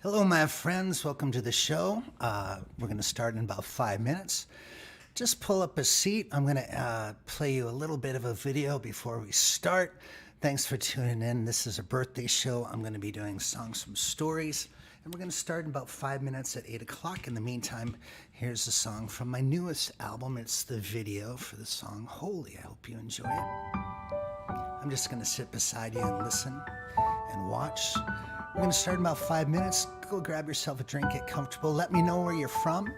Hello, my friends. Welcome to the show. We're going to start in about 5 minutes. Just pull up a seat. I'm going to play you a little bit of a video before we start. Thanks for tuning in. This is a birthday show. I'm going to be doing songs from stories. And we're going to start in about 5 minutes at 8 o'clock. In the meantime, here's a song from my newest album. It's the video for the song Holy. I hope you enjoy it. I'm just going to sit beside you and listen and watch. We're going to start in about 5 minutes. Go grab yourself a drink, get comfortable. Let me know where you're from.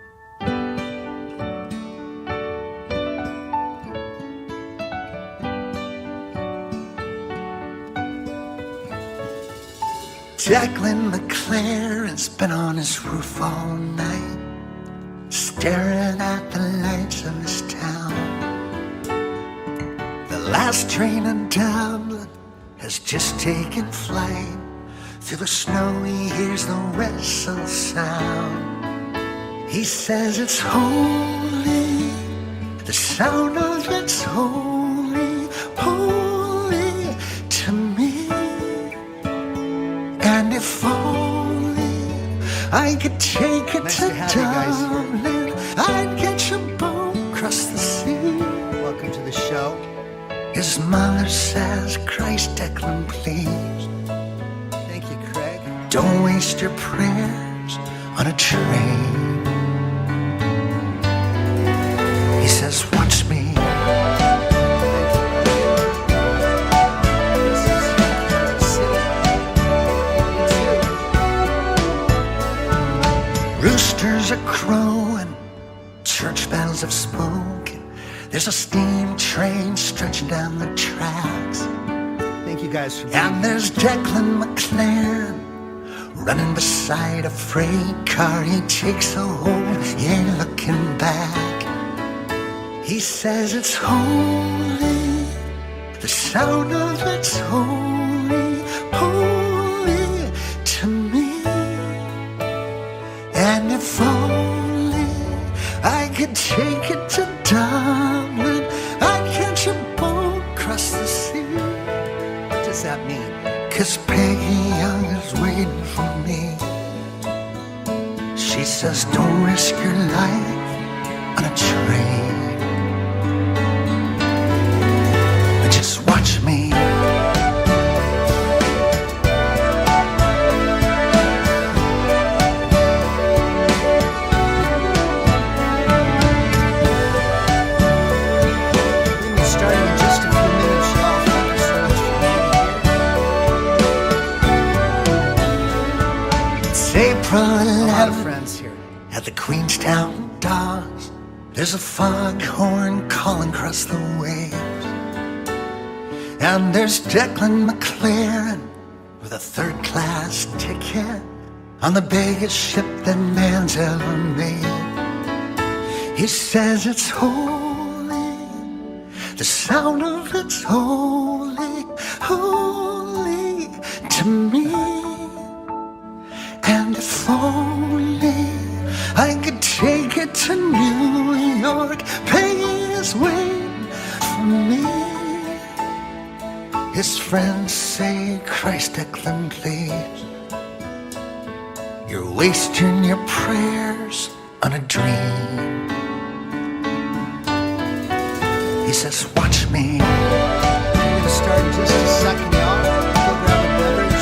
Declan McLaren's been on his roof all night, staring at the lights of his town. The last train in Dublin has just taken flight. Through the snow he hears the whistle sound. He says it's holy, the sound of it's holy, holy to me. And if only I could take it to Dublin, I'd catch a boat across the sea. Welcome to the show. His mother says, Christ, Declan, please, don't waste your prayers on a train. He says, watch me. Roosters are crowing, church bells have spoken. There's a steam train stretching down the tracks. Thank you guys for being here. And there's Declan McLaren running beside a freight car. He takes a hold, he ain't looking back. He says it's holy, the sound of it's holy, holy to me. And if only I could take it to Dublin, I'd catch a boat across the sea. What does that mean? 'Cause Peggy Young is waiting for me. She says don't risk your life on a train, but just watch me. A lot of friends here at the Queenstown Docks. There's a foghorn calling across the waves, and there's Declan McLaren with a third-class ticket on the biggest ship that man's ever made. He says it's holy, the sound of it's holy, holy to me. And if only I could take it to New York, Peggy is waiting for me. His friends say, Christ, Declan, please, you're wasting your prayers on a dream. He says, watch me. I'm going to start in just a second, y'all. Go grab a beverage.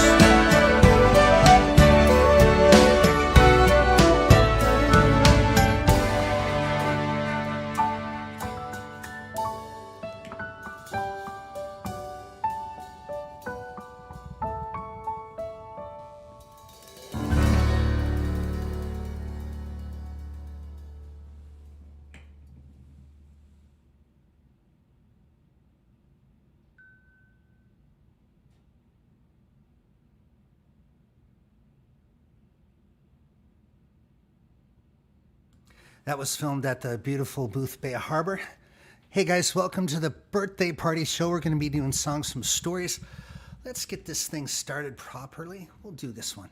That was filmed at the beautiful Booth Bay Harbor. Hey guys, welcome to the birthday party show. We're going to be doing songs from stories. Let's get this thing started properly. We'll do this one.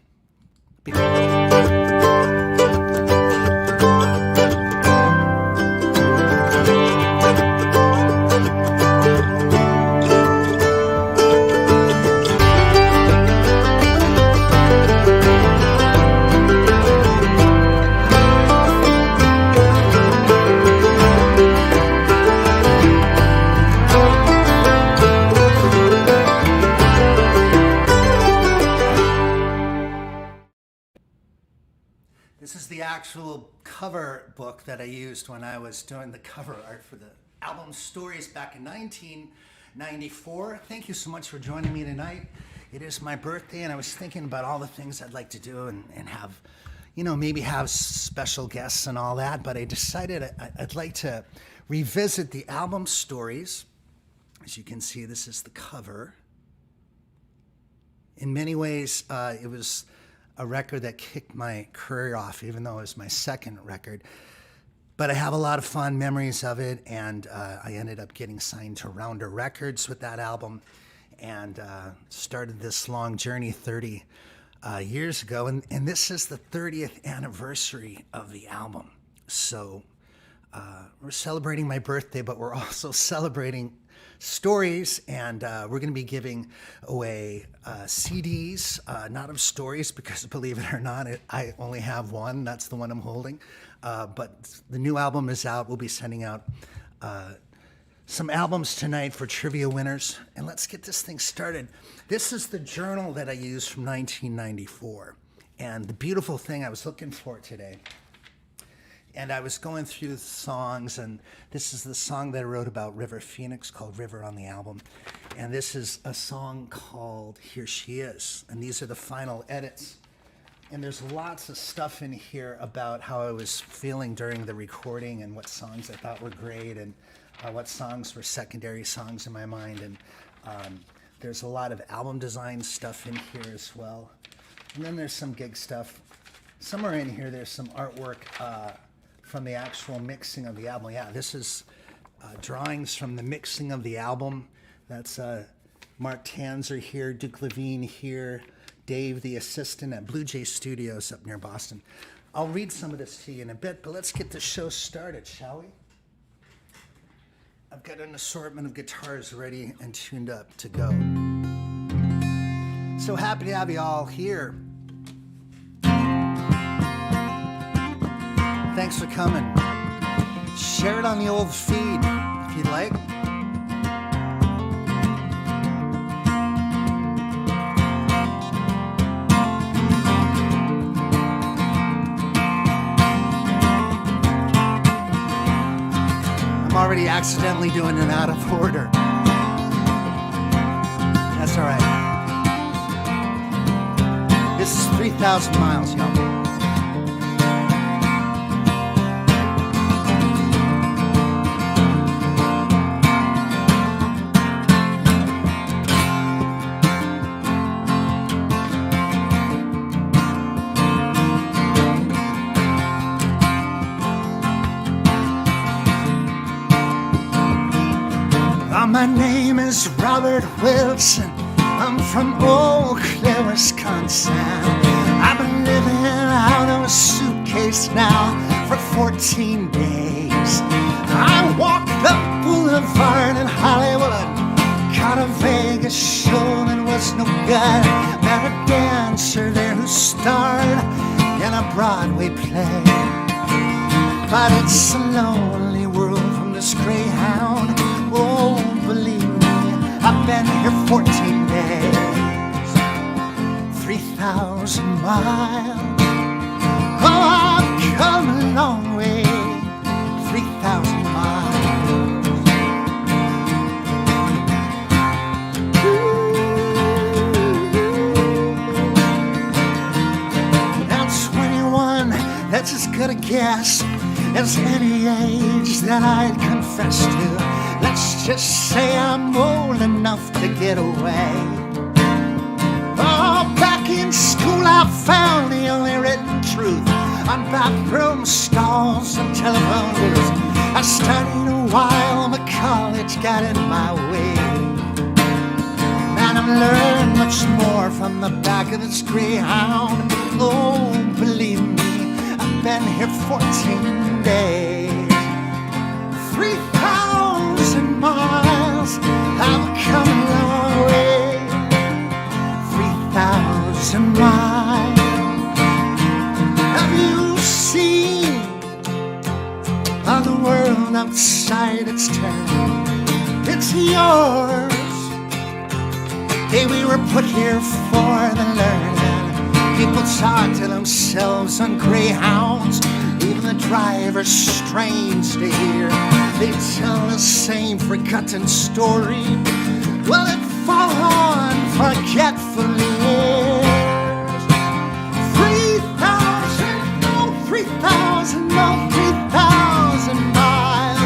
This is the actual cover book that I used when I was doing the cover art for the album Stories back in 1994. Thank you so much for joining me tonight. It is my birthday, and I was thinking about all the things I'd like to do and have, maybe have special guests and all that, but I decided I'd like to revisit the album Stories. As you can see, this is the cover. In many ways, it was a record that kicked my career off, even though it was my second record. But I have a lot of fond memories of it, and I ended up getting signed to Rounder Records with that album, and started this long journey 30 years ago. And this is the 30th anniversary of the album. So we're celebrating my birthday, but we're also celebrating Stories, and we're going to be giving away CDs, not of Stories, because believe it or not, I only have one. That's the one I'm holding. But the new album is out. We'll be sending out some albums tonight for trivia winners. And let's get this thing started. This is the journal that I used from 1994. And the beautiful thing I was looking for today, and I was going through the songs, and this is the song that I wrote about River Phoenix, called River, on the album. And this is a song called Here She Is. And these are the final edits. And there's lots of stuff in here about how I was feeling during the recording, and what songs I thought were great, and what songs were secondary songs in my mind. And there's a lot of album design stuff in here as well. And then there's some gig stuff. Somewhere in here, there's some artwork from the actual mixing of the album. Yeah, this is drawings from the mixing of the album. That's Mark Tanzer here, Duke Levine here, Dave, the assistant at Blue Jay Studios up near Boston. I'll read some of this to you in a bit, but let's get the show started, shall we? I've got an assortment of guitars ready and tuned up to go. So happy to have you all here. Thanks for coming. Share it on the old feed if you'd like. I'm already accidentally doing it out of order. That's all right. This is 3,000 miles, y'all. My name is Robert Wilson. I'm from Eau Claire, Wisconsin. I've been living out of a suitcase now for 14 days. I walked the boulevard in Hollywood, caught a Vegas show that was no good. Met a dancer there who starred in a Broadway play. But it's a lonely world from this Greyhound. Oh, believe me, I've been here 14 days, 3,000 miles. Oh, I've come a long way, 3,000 miles. Now 21, that's as good a guess as any age that I'd confess to. Let's just say I'm old enough to get away. Oh, back in school I found the only written truth on bathroom stalls and telephone booths. I studied a while, but college got in my way. Man, I've learned much more from the back of this Greyhound. Oh, believe me, I've been here 14 days. 3,000 miles, I've come a long way. 3,000 miles. Have you seen how the world outside its turn? It's yours. Hey, we were put here for the learning. Keep People talk to themselves on greyhounds. Even the driver's strange to hear. They tell the same forgotten story. Well, it fall on forgetful years. 3,000, no, 3,000, no, 3,000 miles.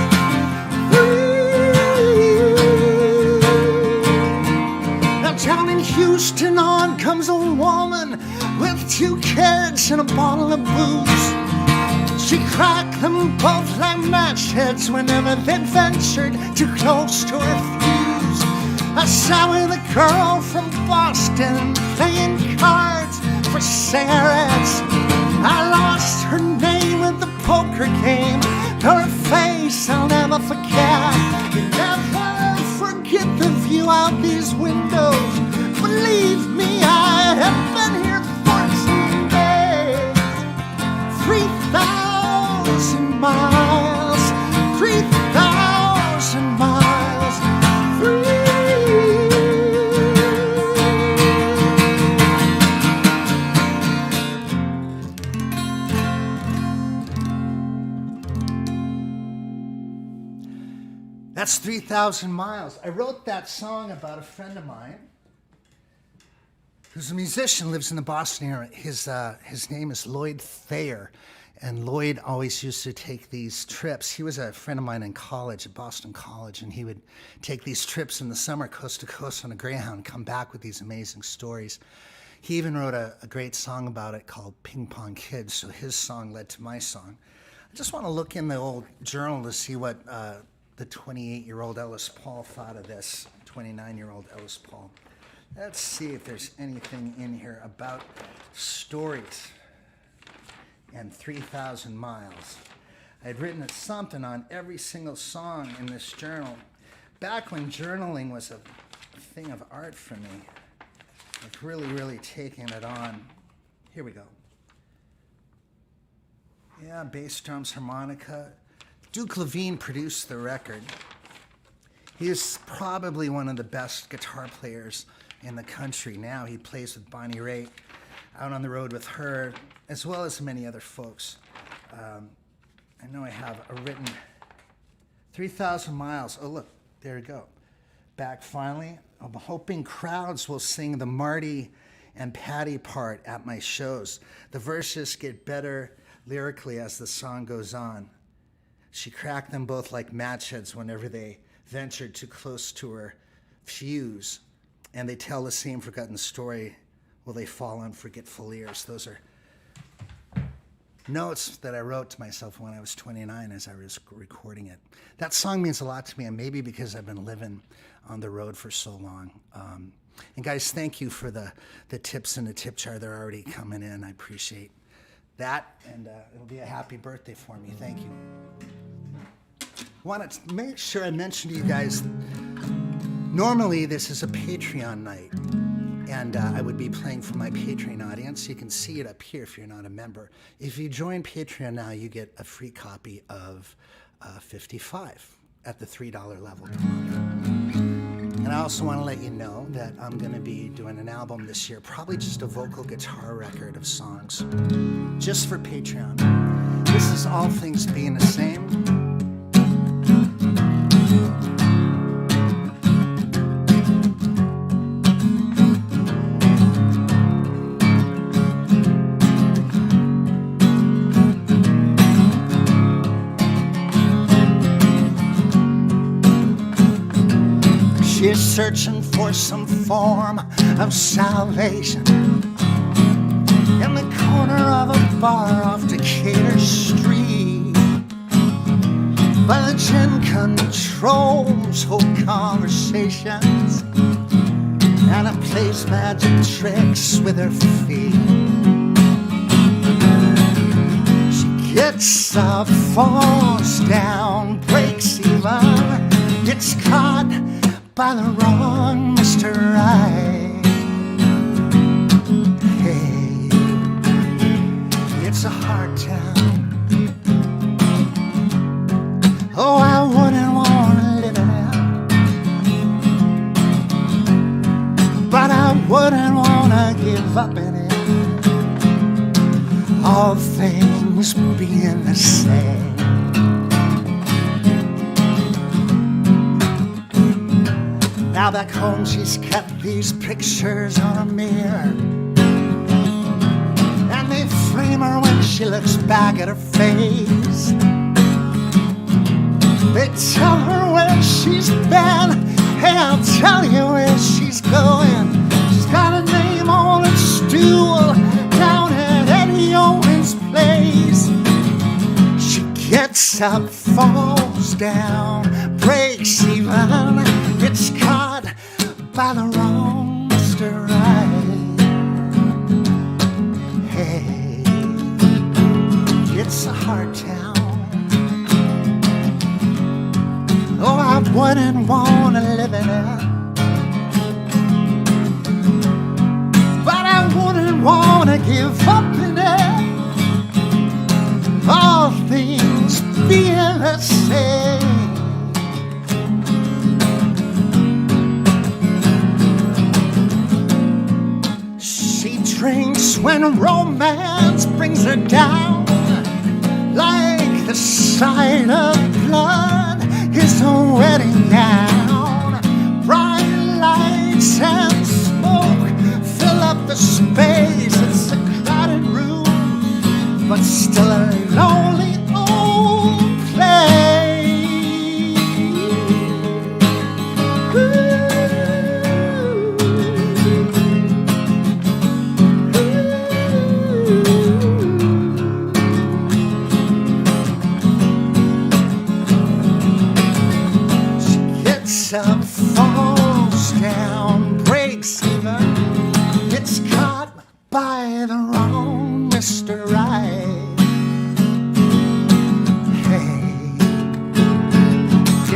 Now down in Houston on comes a woman with 2 kids and a bottle of booze. She cracked them both like match heads whenever they'd ventured too close to her fuse. I sat with a girl from Boston playing cards for cigarettes. I lost her name at the poker game. Her face I'll never forget. You never forget the view out these windows. Believe me, I have been here 14 days. 3,000 miles, 3,000 miles, That's 3,000 miles. I wrote that song about a friend of mine who's a musician, lives in the Boston area. His name is Lloyd Thayer, and Lloyd always used to take these trips. He was a friend of mine in college, at Boston College, and he would take these trips in the summer, coast to coast on a Greyhound, come back with these amazing stories. He even wrote a great song about it called Ping Pong Kids, so his song led to my song. I just want to look in the old journal to see what the 28-year-old Ellis Paul thought of this, 29-year-old Ellis Paul. Let's see if there's anything in here about stories and 3,000 miles. I'd written something on every single song in this journal. Back when journaling was a thing of art for me, like really taking it on. Here we go. Yeah, bass drums, harmonica. Duke Levine produced the record. He is probably one of the best guitar players in the country now. He plays with Bonnie Raitt, out on the road with her, as well as many other folks. I know I have a written 3,000 miles. Oh, look, there we go. Back finally. I'm hoping crowds will sing the Marty and Patty part at my shows. The verses get better lyrically as the song goes on. She cracked them both like match heads whenever they ventured too close to her fuse. And they tell the same forgotten story. Will they fall on forgetful ears? Those are notes that I wrote to myself when I was 29 as I was recording it. That song means a lot to me, and maybe because I've been living on the road for so long. And guys, thank you for the tips in the tip jar. They're already coming in. I appreciate that, and it'll be a happy birthday for me. Thank you. Want to make sure I mention to you guys, normally this is a Patreon night, and I would be playing for my Patreon audience. You can see it up here if you're not a member. If you join Patreon now, you get a free copy of 55 at the $3 level per month. And I also want to let you know that I'm going to be doing an album this year, probably just a vocal guitar record of songs, just for Patreon. This is All Things Being the Same. She's searching for some form of salvation in the corner of a bar off Decatur Street. But the gin controls whole conversations, and it plays magic tricks with her feet. She gets up, falls down, breaks even, gets caught by the wrong Mr. Right. Hey, it's a hard town. Oh, I wouldn't want to live in it, but I wouldn't want to give up in it. all things being the same. Now back home she's kept these pictures on a mirror, and they frame her when she looks back at her face. They tell her where she's been, hey, I'll tell you where she's going. She's got a name on a stool down at Eddie Owens' place. She gets up, falls down, breaks even, gets caught by the wrong Mr. Right. Hey, it's a hard town. Oh, I wouldn't want to live in it, but I wouldn't want to give up in it. All things being the same. She drinks when romance brings her down, like the sight of blood is a wedding gown. Bright lights and smoke fill up the space. It's a crowded room, but still a lonely old place. Up, falls down, breaks even, gets caught by the wrong Mr. Right. Hey,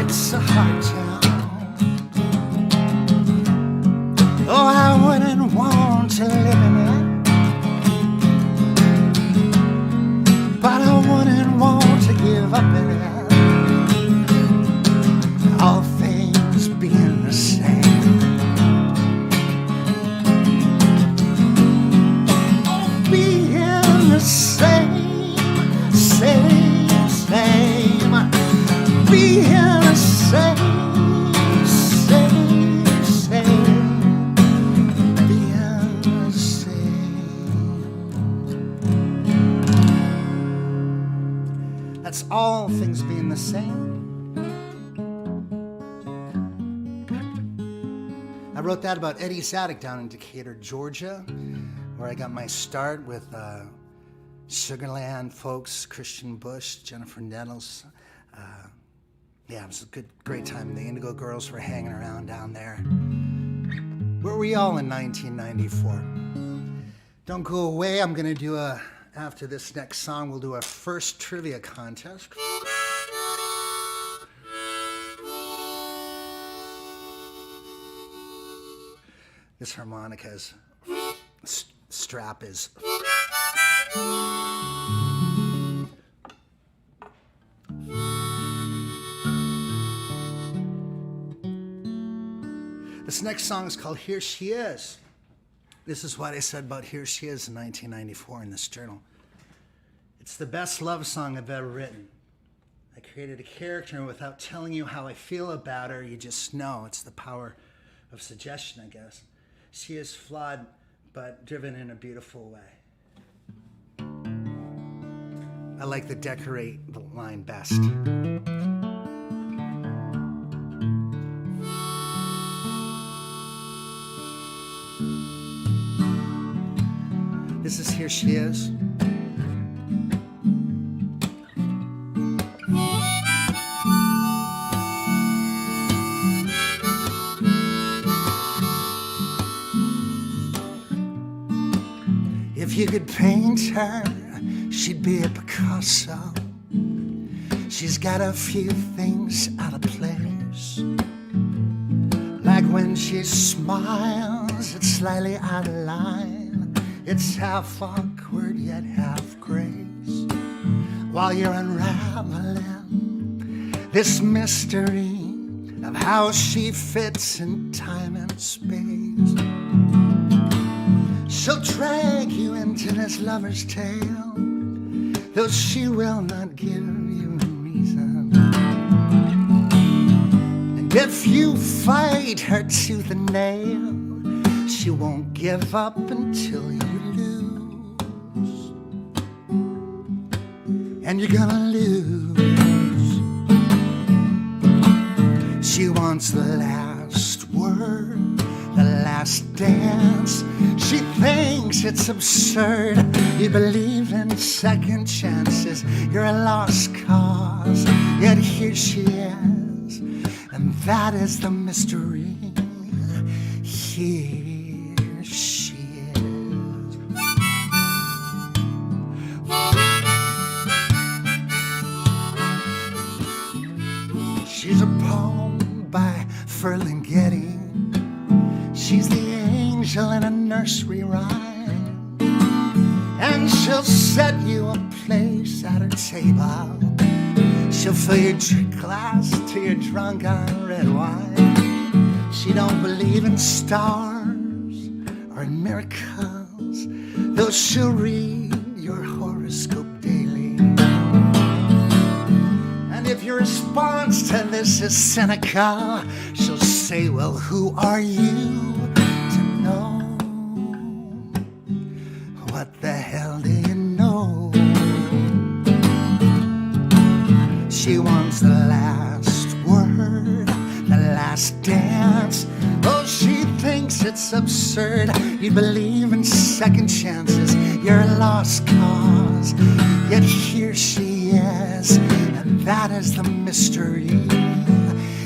it's a hard town. Oh, I wouldn't want to live in it, but I wouldn't want to give up in it. All being the same. Oh, being the same, same, same. Being the same, same, same. Being the same. That's all things being the same. I wrote that about Eddie's Attic down in Decatur, Georgia, where I got my start with Sugarland folks, Christian Bush, Jennifer Nettles. Yeah, it was a great time. The Indigo Girls were hanging around down there. Where were we all in 1994? Don't go away. I'm going to do after this next song, we'll do our first trivia contest. This harmonica's strap is. This next song is called Here She Is. This is what I said about Here She Is in 1994 in this journal. It's the best love song I've ever written. I created a character, and without telling you how I feel about her, you just know. It's the power of suggestion, I guess. She is flawed, but driven in a beautiful way. I like the decorate the line best. This is Here She Is. If you could paint her, she'd be a Picasso. She's got a few things out of place. Like when she smiles, it's slightly out of line. It's half awkward yet half grace. While you're unraveling this mystery of how she fits in time and space. She'll drag you into this lover's tale, though she will not give you a reason. And if you fight her tooth and nail, she won't give up until you lose. And you're gonna lose. She wants the last word, the last dance. She thinks it's absurd you believe in second chances. You're a lost cause, yet here she is, and that is the mystery. Here she is. She's a poem by Ferlinghetti. She's the angel in a nursery rhyme, and she'll set you a place at her table. She'll fill your drink glass till you're drunk on red wine. She don't believe in stars or in miracles, though she'll read your horoscope daily. And if your response to this is cynical, she'll say, well, who are you to know? What the hell do you know? She wants the last word, the last dance. Oh, she thinks it's absurd you believe in second chances. You're a lost cause, yet here she is, and that is the mystery.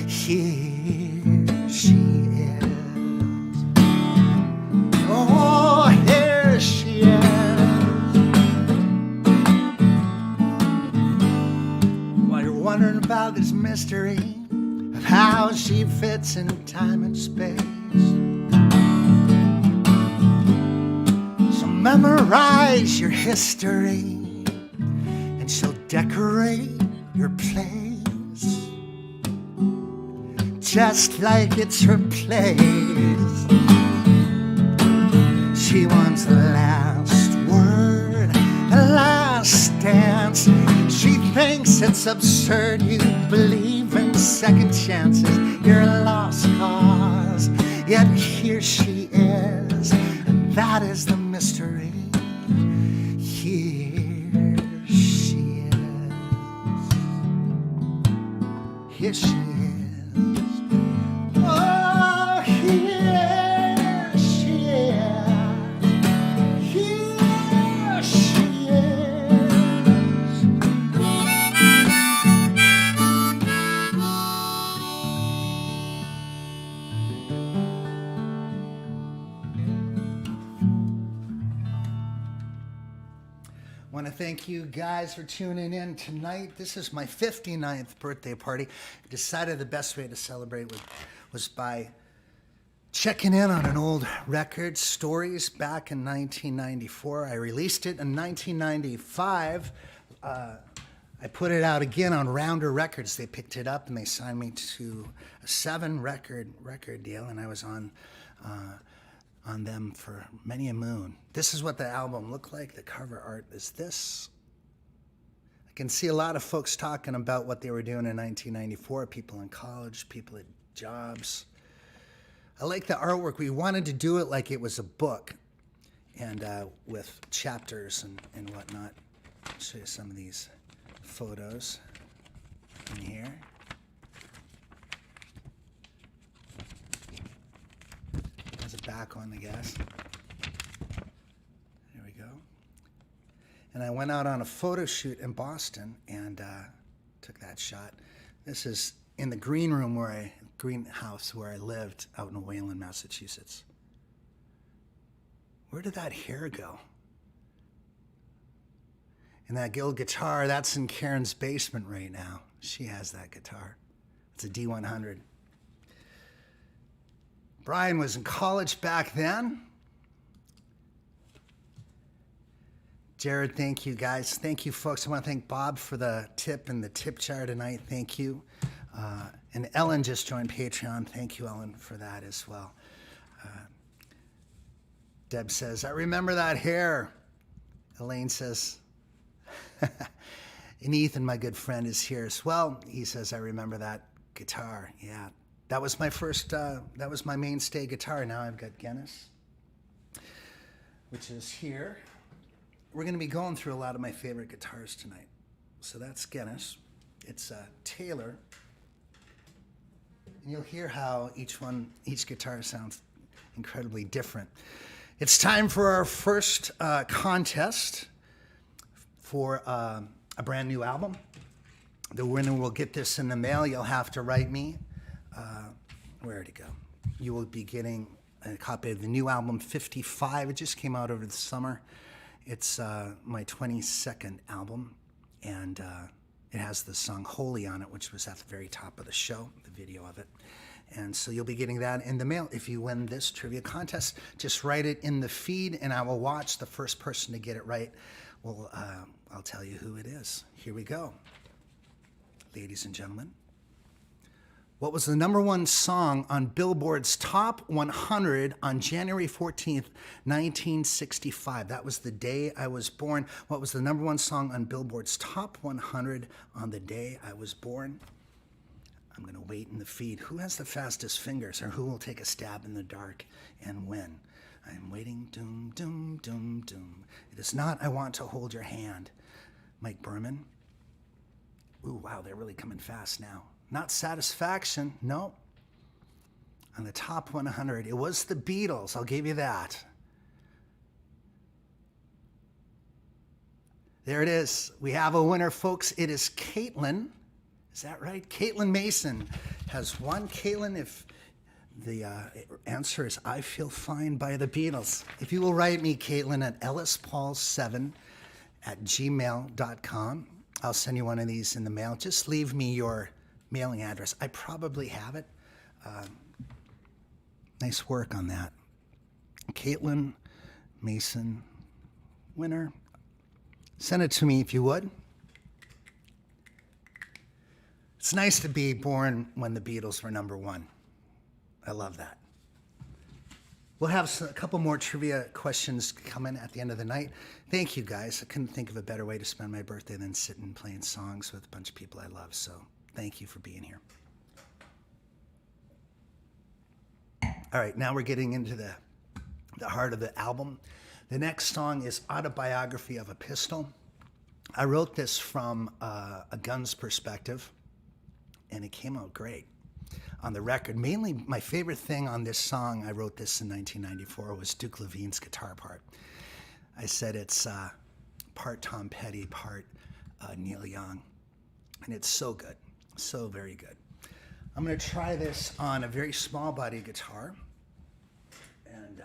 Here she is. Oh, here she is. While you're wondering about this mystery of how she fits in time and space, so memorize your history, and she'll decorate your place just like it's her place. She wants the last word, the last dance. She thinks it's absurd you believe in second chances. You're a lost cause, yet here she is, and that is the mystery. Here she is. Here she is. Oh, here she is. Here she is. I want to thank you guys for tuning in tonight. This is my 59th birthday party. I decided the best way to celebrate was by checking in on an old record, Stories, back in 1994. I released it in 1995. I put it out again on Rounder Records. They picked it up and they signed me to a 7-record deal, and I was on them for many a moon. This is what the album looked like. The cover art is this. I can see a lot of folks talking about what they were doing in 1994, people in college, people at jobs. I like the artwork. We wanted to do it like it was a book, and with chapters and whatnot. I'll show you some of these photos in here. There's a back one, I guess. There we go. And I went out on a photo shoot in Boston and took that shot. This is in the greenhouse where I lived out in Wayland, Massachusetts. Where did that hair go? And that old guitar, that's in Karen's basement right now. She has that guitar. It's a D100. Brian was in college back then. Jared, thank you, guys. Thank you, folks. I want to thank Bob for the tip and the tip jar tonight. Thank you. And Ellen just joined Patreon. Thank you, Ellen, for that as well. Deb says, I remember that hair. Elaine says, and Ethan, my good friend, is here as well. He says, I remember that guitar. Yeah, that was my first, that was my mainstay guitar. Now I've got Guinness, which is here. We're going to be going through a lot of my favorite guitars tonight. So that's Guinness. It's Taylor. And you'll hear how each guitar sounds incredibly different. It's time for our first contest for a brand new album. The winner will get this in the mail. You'll have to write me. Where'd it go? You will be getting a copy of the new album, 55. It just came out over the summer. It's my 22nd album, and it has the song Holy on it, which was at the very top of the show, the video of it. And so you'll be getting that in the mail. If you win this trivia contest, just write it in the feed, and I will watch the first person to get it right. Well, I'll tell you who it is. Here we go. Ladies and gentlemen, what was the #1 song on Billboard's Top 100 on January 14th, 1965? That was the day I was born. What was the #1 song on Billboard's Top 100 on the day I was born? I'm going to wait in the feed. Who has the fastest fingers, or who will take a stab in the dark and win? I'm waiting. Doom, doom, doom, doom. It is not I Want to Hold Your Hand. Mike Berman. Ooh, wow, they're really coming fast now. Not Satisfaction, no. On the top 100, it was the Beatles, I'll give you that. There it is. We have a winner, folks. It is Caitlin. Is that right? Caitlin Mason has won. Caitlin, if the answer is I Feel Fine by the Beatles. If you will write me, Caitlin, at ellispaul7@gmail.com. I'll send you one of these in the mail. Just leave me your mailing address. I probably have it. Nice work on that. Caitlin Mason, winner. Send it to me if you would. It's nice to be born when the Beatles were #1. I love that. We'll have a couple more trivia questions coming at the end of the night. Thank you, guys. I couldn't think of a better way to spend my birthday than sitting playing songs with a bunch of people I love. So thank you for being here. All right, now we're getting into the heart of the album. The next song is Autobiography of a Pistol. I wrote this from a gun's perspective, and it came out great on the record. Mainly, my favorite thing on this song, I wrote this in 1994, was Duke Levine's guitar part. I said it's part Tom Petty, part Neil Young, and it's so good, so very good. I'm going to try this on a very small body guitar, and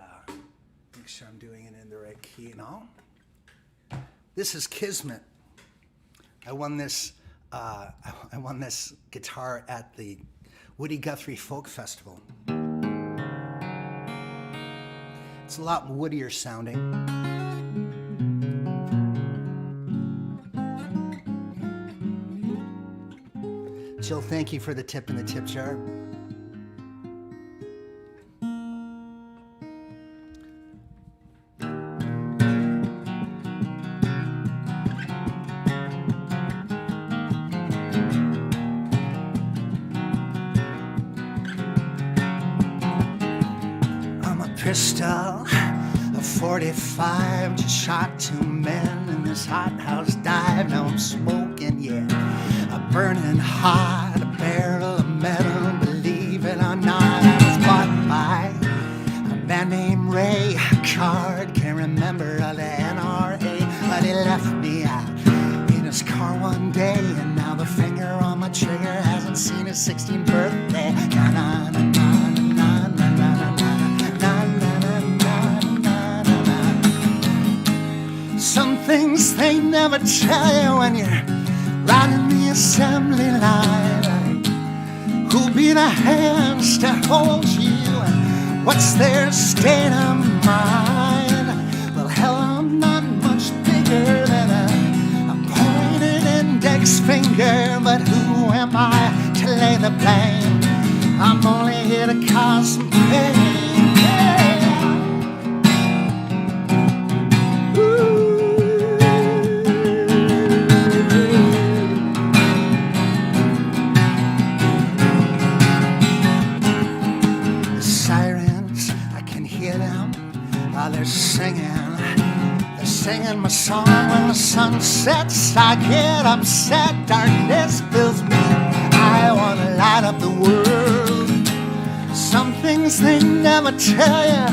make sure I'm doing it in the right key and all. This is Kismet. I won this guitar at the Woody Guthrie Folk Festival. It's a lot woodier sounding. Jill, thank you for the tip in the tip jar. Pistol, a 45, just shot 2 men in this hothouse dive. Now I'm smoking, yeah, a burning hot, a barrel of metal, believe it or not. I was bought by a man named Ray, a card, can't remember all the NRA, but he left me out in his car one day, and now the finger on my trigger hasn't seen his 16th birthday. Na, na, na, na. Some things they never tell you when you're riding the assembly line. Like, who'll be the hands to hold you, and what's their state of mind? Well, hell, I'm not much bigger than a pointed index finger, but who am I to lay the blame? I'm only here to cause some pain. Yeah. I'm a song when the sun sets. I get upset, darkness fills me. I want to light up the world. Some things they never tell you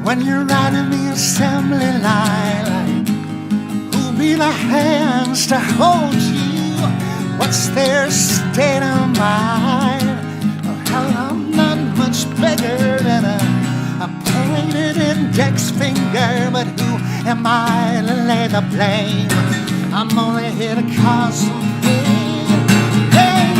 when you're riding the assembly line. Like, who'll be the hands to hold you? What's their state of mind? Well, hell, I'm not much bigger than a pointed index finger, but who am I to lay the blame? I'm only here to cause some pain. Hey,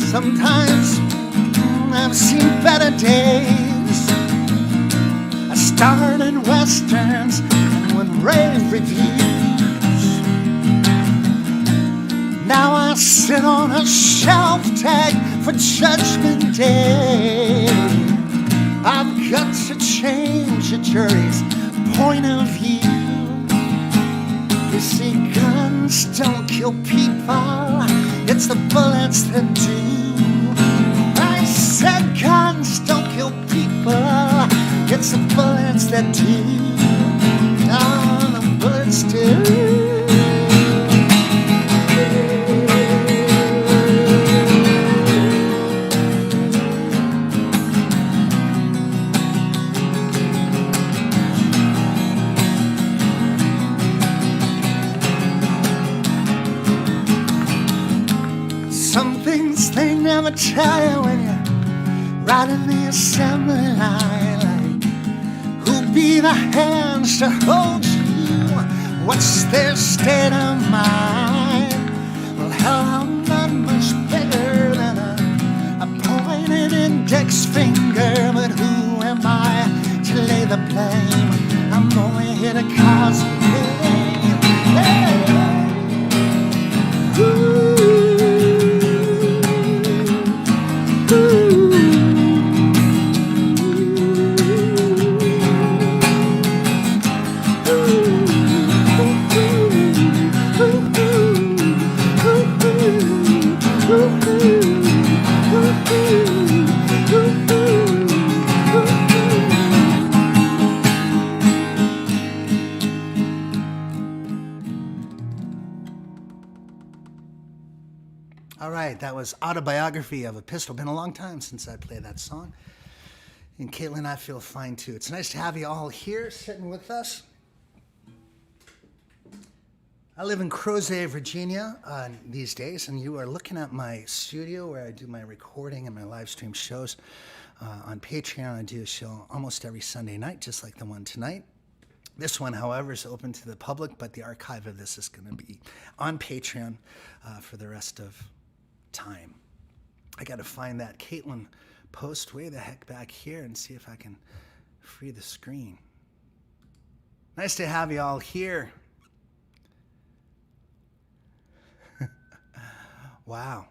sometimes I've seen better days. I starred in westerns and would rave reviews. Now I sit on a shelf tag for Judgment Day. I've got to change the jury's point of view. You see, guns don't kill people, it's the bullets that do. I said guns don't kill people, it's the bullets that do. Oh, the bullets do. Some things they never tell you when you're riding the assembly line. Like, who'll be the hands to hold you? What's their state of mind? Well, hell, I'm not much bigger than a pointed index finger, but who am I to lay the blame? I'm only here to cause pain. Hey. Ooh. All right, that was Autobiography of a Pistol. Been a long time since I played that song. And Caitlin, I feel fine too. It's nice to have you all here sitting with us. I live in Crozet, Virginia these days, and you are looking at my studio where I do my recording and my live stream shows. On Patreon, I do a show almost every Sunday night, just like the one tonight. This one, however, is open to the public, but the archive of this is going to be on Patreon for the rest of time. I got to find that Caitlin post way the heck back here and see if I can free the screen. Nice to have you all here. Wow.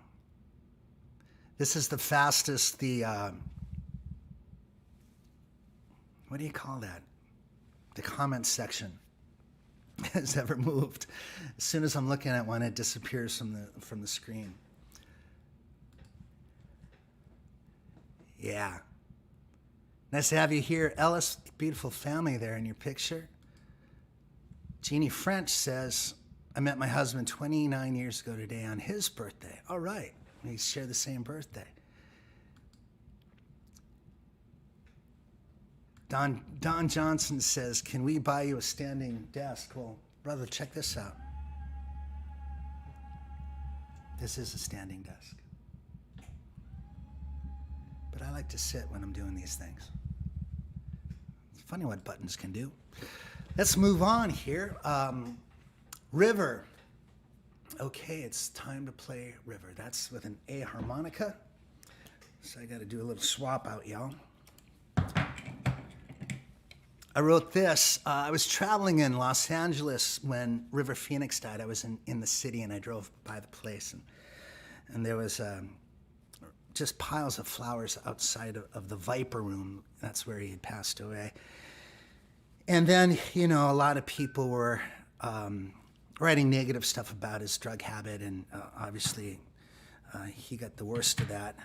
This is the fastest what do you call that? The comment section has ever moved. As soon as I'm looking at one, it disappears from the screen. Yeah. Nice to have you here. Ellis, beautiful family there in your picture. Jeannie French says, I met my husband 29 years ago today on his birthday. All right. We share the same birthday. Don Johnson says, can we buy you a standing desk? Well, brother, check this out. This is a standing desk. But I like to sit when I'm doing these things. It's funny what buttons can do. Let's move on here. River. Okay, it's time to play River. That's with an A harmonica. So I got to do a little swap out, y'all. I wrote this. I was traveling in Los Angeles when River Phoenix died. I was in the city and I drove by the place. And there was just piles of flowers outside of the Viper Room. That's where he had passed away. And then, a lot of people were writing negative stuff about his drug habit, and obviously he got the worst of that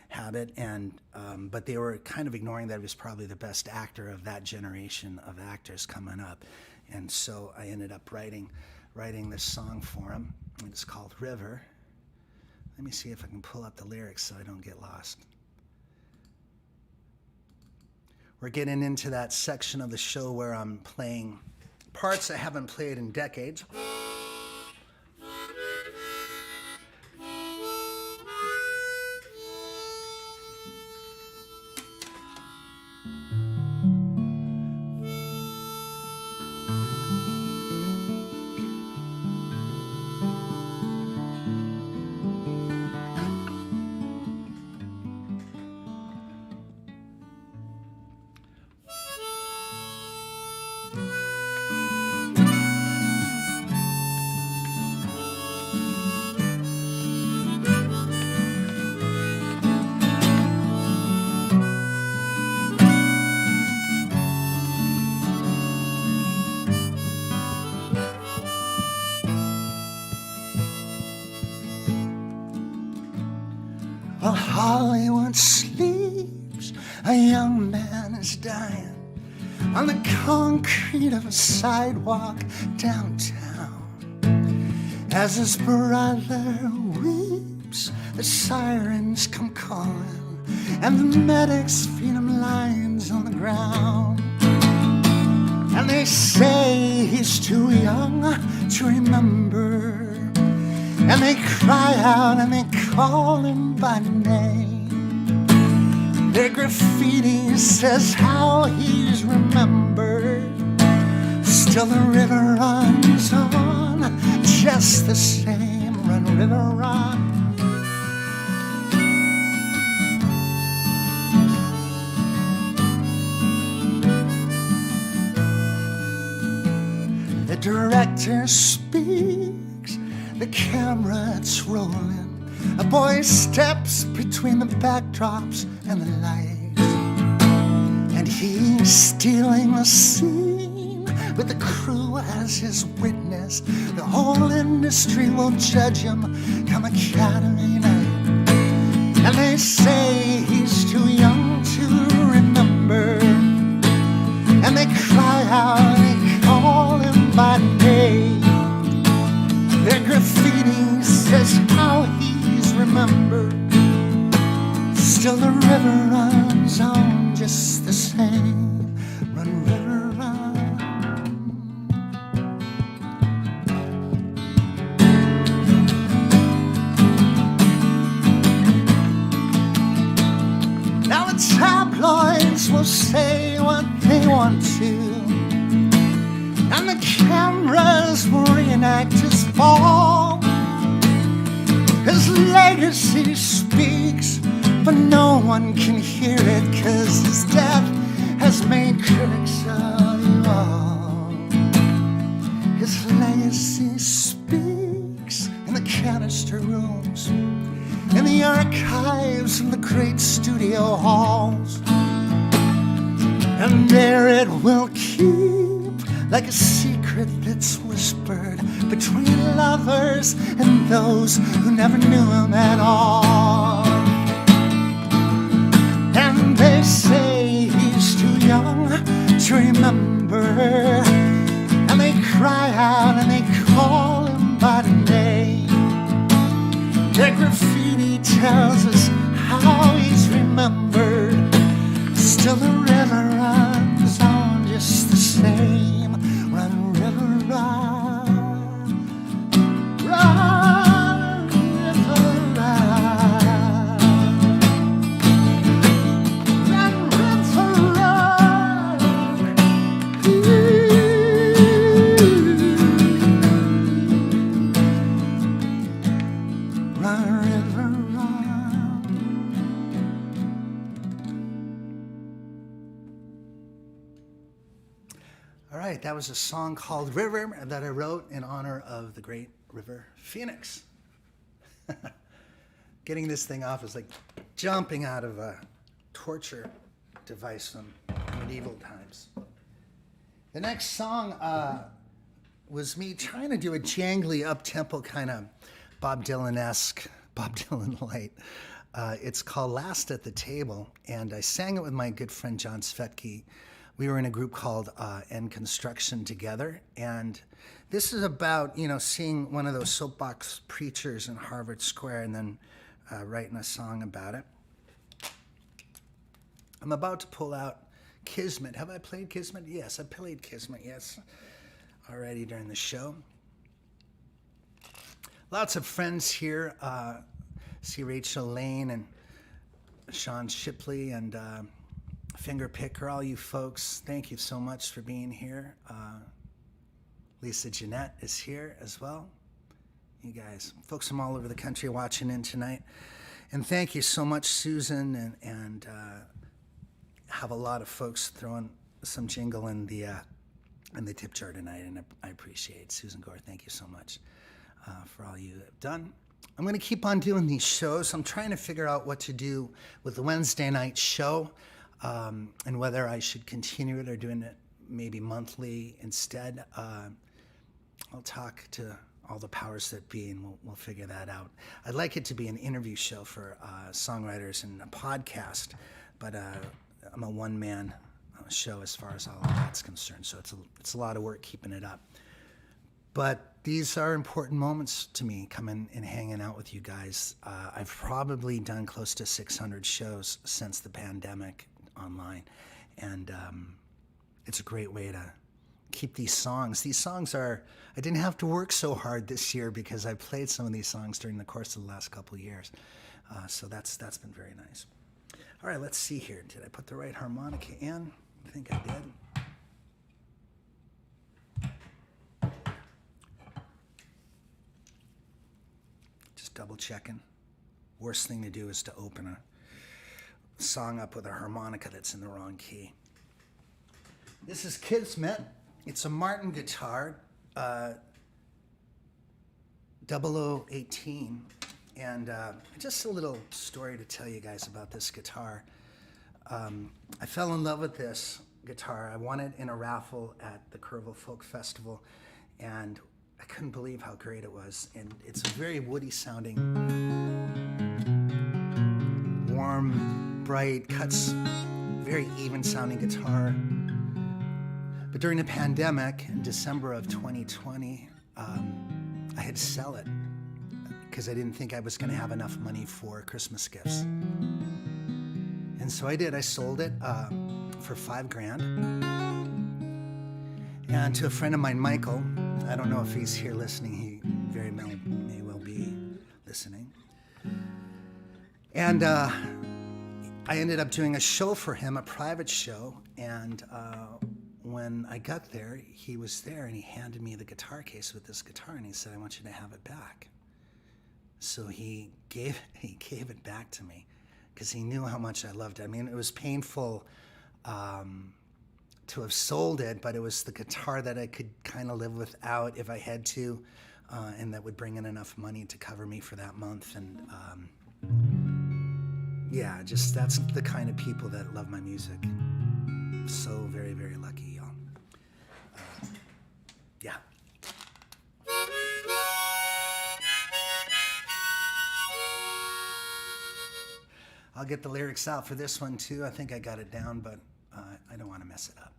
habit, and but they were kind of ignoring that he was probably the best actor of that generation of actors coming up. And so I ended up writing this song for him. It's called River. Let me see if I can pull up the lyrics so I don't get lost. We're getting into that section of the show where I'm playing parts I haven't played in decades. While Hollywood sleeps, a young man is dying on the concrete of a sidewalk downtown. As his brother weeps, the sirens come calling, and the medics feed him lines on the ground. And they say he's too young to remember, and they cry out and they call him by name. Their graffiti says how he's remembered. Still the river runs on just the same. Run, river, run. The director speaks, the camera, it's rolling. A boy steps between the backdrops and the lights, and he's stealing the scene with the crew as his witness. The whole industry will judge him come Academy night, and they say he's too young to remember, and they cry out and they call him by name. Their graffiti says how he's remembered. Still the river runs on just the same. Run, river, run. Now the tabloids will say what they want to, and the cameras will reenact his fall. His legacy speaks, but no one can hear it, 'cause his death has made critics of you all. His legacy speaks in the canister rooms, in the archives of the great studio halls, and there it will keep like a secret that's whispered between lovers and those who never knew him at all. And they say he's too young to remember, and they cry out and they call him by name. Their graffiti tells us how he's remembered. Still the river runs on just the same. Run, river, run. Run, river, run. Run, river, run. Run, river, run. All right, that was a song called River that I wrote in honor of the great River Phoenix. Getting this thing off is like jumping out of a torture device from medieval times. The next song was me trying to do a jangly, up-tempo kind of Bob Dylan-esque, Bob Dylan light. It's called Last at the Table, and I sang it with my good friend John Svetke. We were in a group called End Construction together, and this is about, seeing one of those soapbox preachers in Harvard Square and then writing a song about it. I'm about to pull out Kismet. Have I played Kismet? Yes, I played Kismet, yes, already during the show. Lots of friends here. See Rachel Lane and Sean Shipley and Finger Picker, all you folks. Thank you so much for being here. Lisa Jeanette is here as well. You guys, folks from all over the country watching in tonight. And thank you so much, Susan, and have a lot of folks throwing some jingle in the tip jar tonight, and I appreciate it. Susan Gore, thank you so much for all you have done. I'm going to keep on doing these shows. I'm trying to figure out what to do with the Wednesday night show, and whether I should continue it or doing it maybe monthly instead. I'll talk to all the powers that be, and we'll figure that out. I'd like it to be an interview show for songwriters and a podcast, but I'm a one-man show as far as all of that's concerned, so it's a lot of work keeping it up. But these are important moments to me, coming and hanging out with you guys. I've probably done close to 600 shows since the pandemic online, and it's a great way to keep these songs. These songs I didn't have to work so hard this year because I played some of these songs during the course of the last couple of years. So that's been very nice. All right, let's see here. Did I put the right harmonica in? I think I did. Just double checking. Worst thing to do is to open a song up with a harmonica that's in the wrong key. This is Kismet. It's a Martin guitar, 0018. And just a little story to tell you guys about this guitar. I fell in love with this guitar. I won it in a raffle at the Kerrville Folk Festival, and I couldn't believe how great it was. And it's a very woody sounding, warm, bright, cuts, very even sounding guitar. But during the pandemic, in December of 2020, I had to sell it because I didn't think I was going to have enough money for Christmas gifts. And so I did. I sold it for $5,000. And to a friend of mine, Michael, I don't know if he's here listening. He very may well be listening. And I ended up doing a show for him, a private show. And when I got there, he was there, and he handed me the guitar case with this guitar, and he said, "I want you to have it back." So he gave it back to me because he knew how much I loved it. I mean, it was painful to have sold it, but it was the guitar that I could kind of live without if I had to, and that would bring in enough money to cover me for that month. And yeah, just that's the kind of people that love my music. So very, very lucky, y'all. Yeah. I'll get the lyrics out for this one too. I think I got it down, but I don't want to mess it up.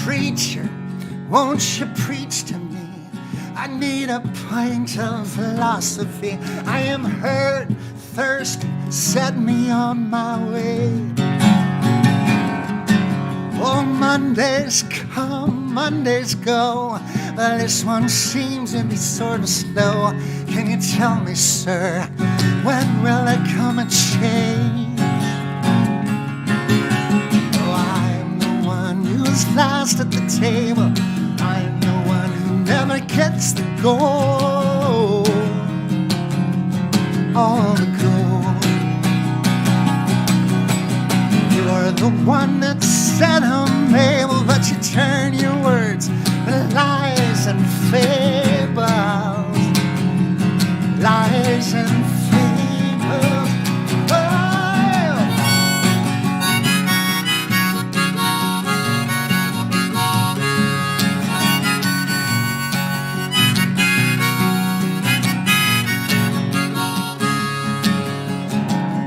Preacher, won't you preach to me? I need a pint of philosophy. I am hurt, thirsty, set me on my way. Oh, Mondays come, Mondays go, but this one seems to be sort of slow. Can you tell me, sir, when will it come and change? Last at the table, I'm the one who never gets the goal. all the gold. You're the one that said I'm able, but you turn your words with lies and fables. Lies and fables.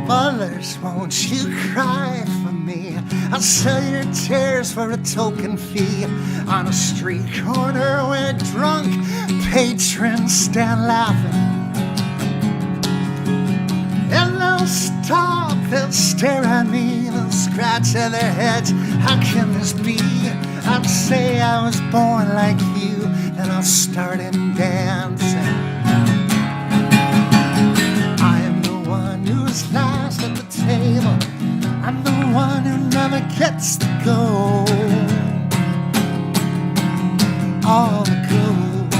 Mothers, won't you cry for me? I'll sell your tears for a token fee on a street corner where drunk patrons stand laughing. And they'll stop, they'll stare at me, they'll scratch at their heads. How can this be? I'll say I was born like you, and I'll start in dancing. Last at the table, I'm the one who never gets to go. All the gold.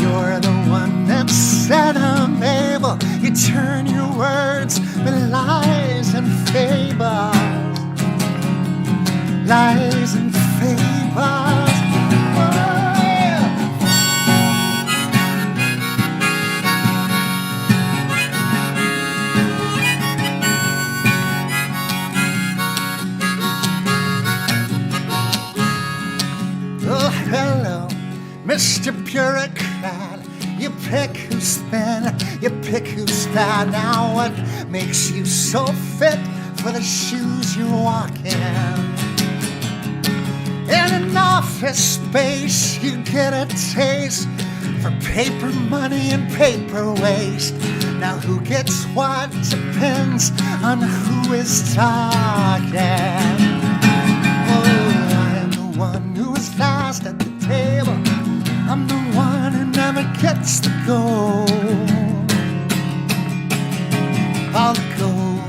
You're the one that said I'm able. You turn your words with lies and fables. Lies and fables. Mr. Bureaucrat, you pick who's thin, you pick who's fat. Now what makes you so fit for the shoes you walk in? In an office space, you get a taste for paper money and paper waste. Now who gets what depends on who is talking. Oh, I am the one who is last at the table. I'm the one who never gets to go. All the gold.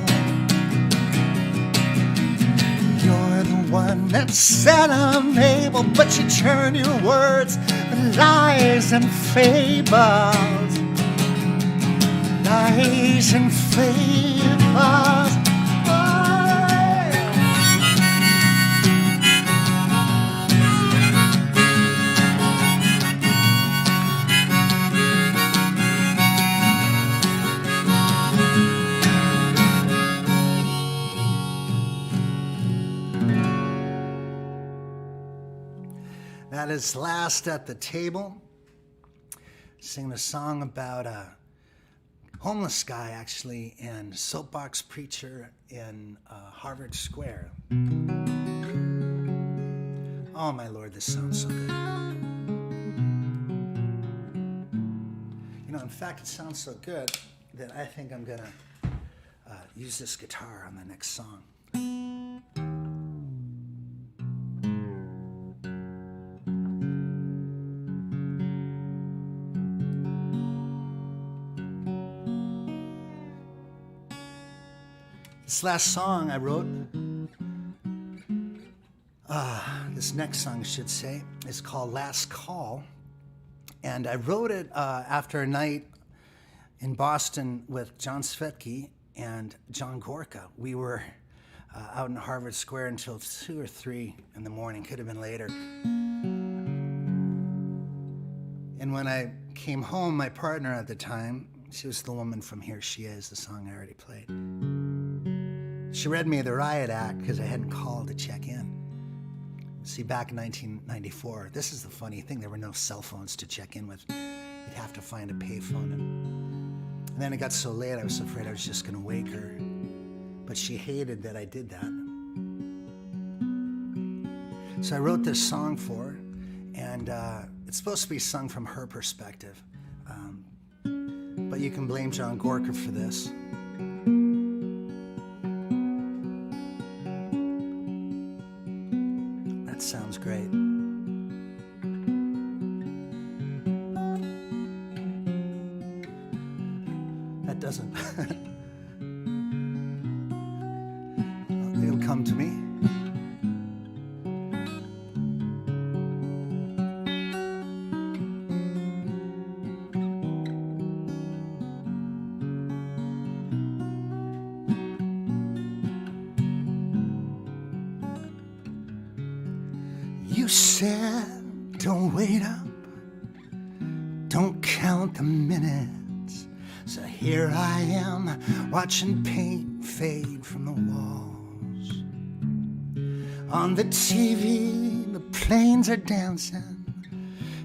You're the one that said I'm able, but you turn your words with lies and fables. Lies and fables. That is Last at the Table, singing a song about a homeless guy, actually, and soapbox preacher in Harvard Square. Oh, my Lord, this sounds so good. You know, in fact, it sounds so good that I think I'm going to use this guitar on the next song. This last song I wrote, this next song I should say, is called Last Call. And I wrote it after a night in Boston with John Svetke and John Gorka. We were out in Harvard Square until 2 or 3 in the morning, could have been later. And when I came home, my partner at the time, she was the woman from Here She Is, the song I already played. She read me the riot act because I hadn't called to check in. See, back in 1994, this is the funny thing, there were no cell phones to check in with. You'd have to find a payphone. And then it got so late, I was afraid I was just going to wake her. But she hated that I did that. So I wrote this song for her, and it's supposed to be sung from her perspective. But you can blame John Gorka for this. That sounds great. That doesn't. It'll come to me. said, don't wait up, don't count the minutes. So here I am, watching paint fade from the walls. On the TV, the planes are dancing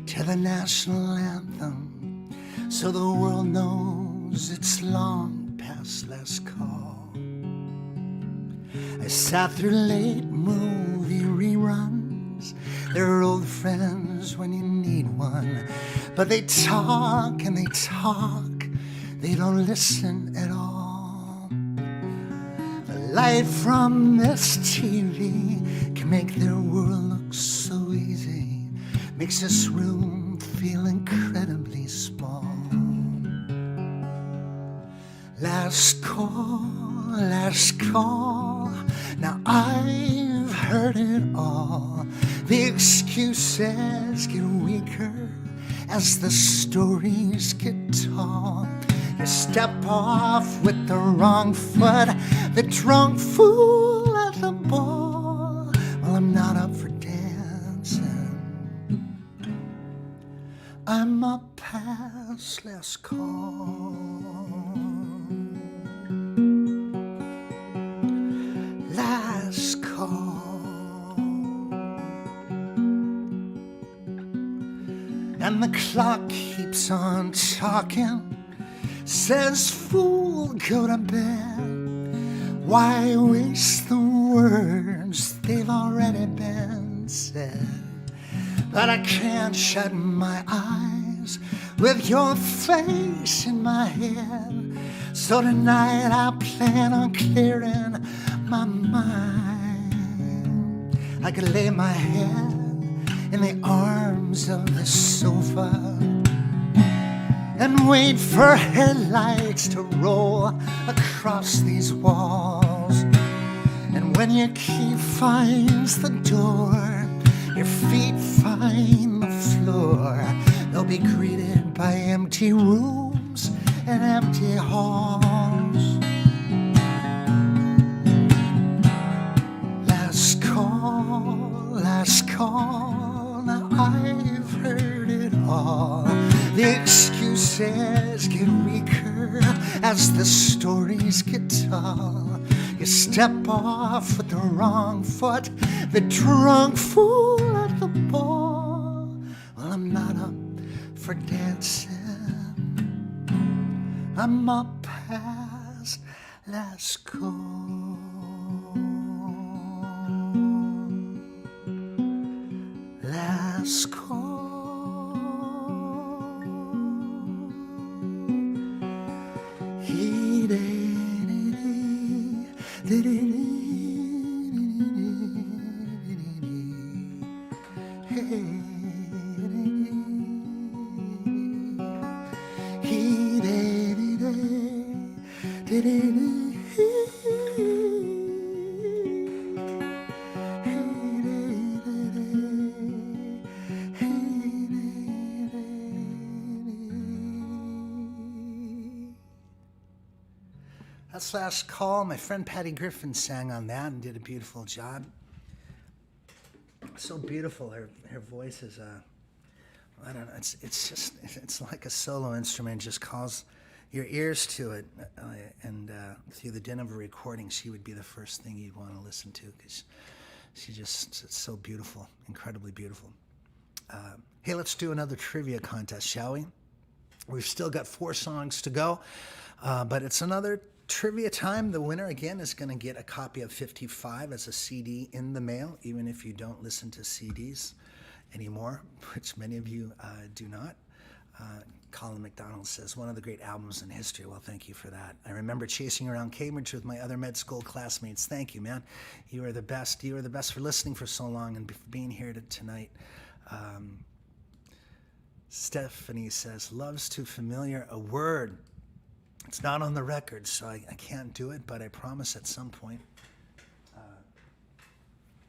to the national anthem, so the world knows it's long past last call. I sat through late movie reruns. They're old friends when you need one, but they talk and they talk, they don't listen at all. The light from this TV can make their world look so easy, makes this room feel incredibly small. Last call, now I've heard it all. The excuses get weaker as the stories get tall. You step off with the wrong foot, the drunk fool at the ball. Well, I'm not up for dancing, I'm up past last call. Last call. And the clock keeps on talking, says, fool, go to bed. Why waste the words, they've already been said. But I can't shut my eyes with your face in my head. So tonight I plan on clearing my mind. I could lay my head in the arms of the sofa and wait for headlights to roll across these walls. And when your key finds the door, your feet find the floor, they'll be greeted by empty rooms and empty halls. Last call, now I've heard it all. The excuses get weaker as the stories get tall. You step off with the wrong foot, the drunk fool at the ball. Well, I'm not up for dancing, I'm up past last call. Last call. He That's Last Call. My friend Patty Griffin sang on that and did a beautiful job. So beautiful. Her voice is I don't know. It's like a solo instrument. Just calls your ears to it, and through the din of a recording, she would be the first thing you'd want to listen to because it's so beautiful, incredibly beautiful. Hey, let's do another trivia contest, shall we? We've still got 4 songs to go, but it's another trivia time. The winner again is going to get a copy of 55 as a CD in the mail, even if you don't listen to CDs anymore, which many of you do not. Colin McDonald says, one of the great albums in history. Well, thank you for that. I remember chasing around Cambridge with my other med school classmates. Thank you, man. You are the best. You are the best for listening for so long and for being here tonight. Stephanie says, love's too familiar a word. It's not on the record, so I can't do it, but I promise at some point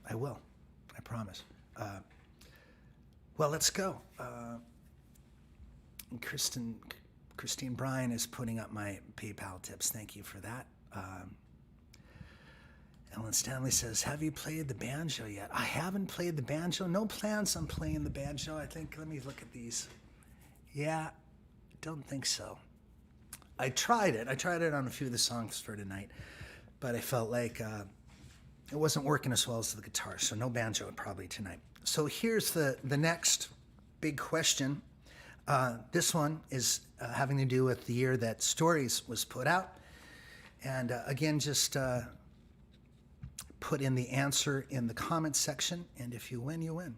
I will. I promise. Well, let's go. Christine Bryan is putting up my PayPal tips. Thank you for that. Ellen Stanley says, have you played the banjo yet? I haven't played the banjo. No plans on playing the banjo. I think, let me look at these. Yeah, don't think so. I tried it. I tried it on a few of the songs for tonight, but I felt like it wasn't working as well as the guitar, so no banjo probably tonight. So here's the next big question. This one is having to do with the year that Stories was put out. And again, just put in the answer in the comments section, and if you win, you win.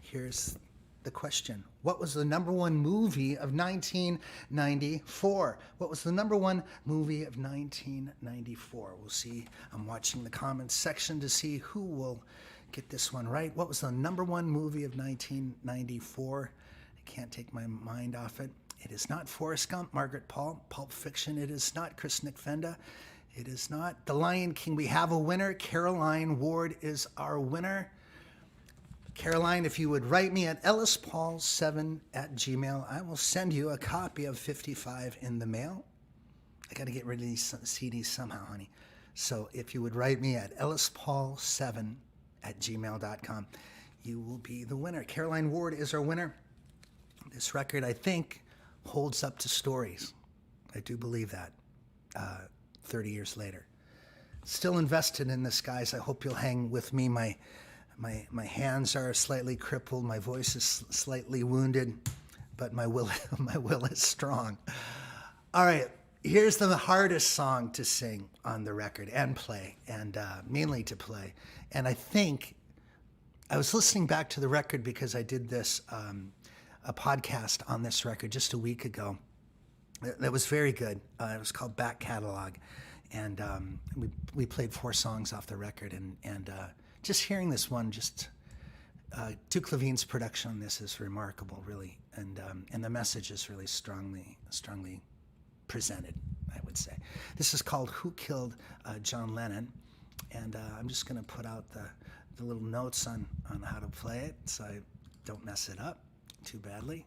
Here's the question. What was the number one movie of 1994? What was the number one movie of 1994? We'll see. I'm watching the comments section to see who will get this one right. What was the number one movie of 1994? I can't take my mind off it. It is not Forrest Gump, Margaret Paul, Pulp Fiction. It is not Chris Nick Fenda. It is not The Lion King. We have a winner. Caroline Ward is our winner. Caroline, if you would write me at ellispaul7@gmail, I will send you a copy of 55 in the mail. I got to get rid of these CDs somehow, honey. So if you would write me at ellispaul7@gmail.com, you will be the winner. Caroline Ward is our winner. This record, I think, holds up to Stories. I do believe that 30 years later. Still invested in this, guys. I hope you'll hang with me. My hands are slightly crippled. My voice is slightly wounded, but my will is strong. All right, here's the hardest song to sing on the record and play, and mainly to play. And I think I was listening back to the record because I did this a podcast on this record just a week ago. That was very good. It was called Back Catalog, and we played 4 songs off the record, and just hearing this one, Duke Levine's production on this is remarkable, really, and the message is really strongly presented, I would say. This is called Who Killed John Lennon, and I'm just going to put out the little notes on how to play it so I don't mess it up too badly.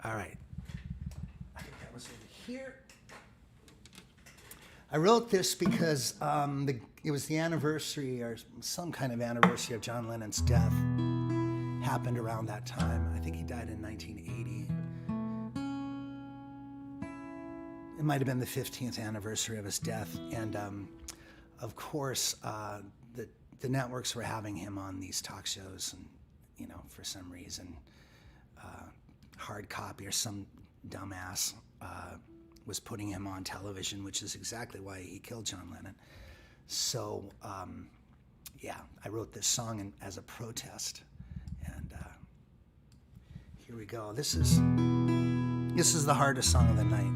All right. I think that was over here. I wrote this because it was the anniversary or some kind of anniversary of John Lennon's death. Happened around that time. I think he died in 1980. It might have been the 15th anniversary of his death. And of course, the networks were having him on these talk shows, and for some reason, Hard Copy or some dumbass was putting him on television, which is exactly why he killed John Lennon. So, yeah, I wrote this song as a protest, and here we go. This is the hardest song of the night.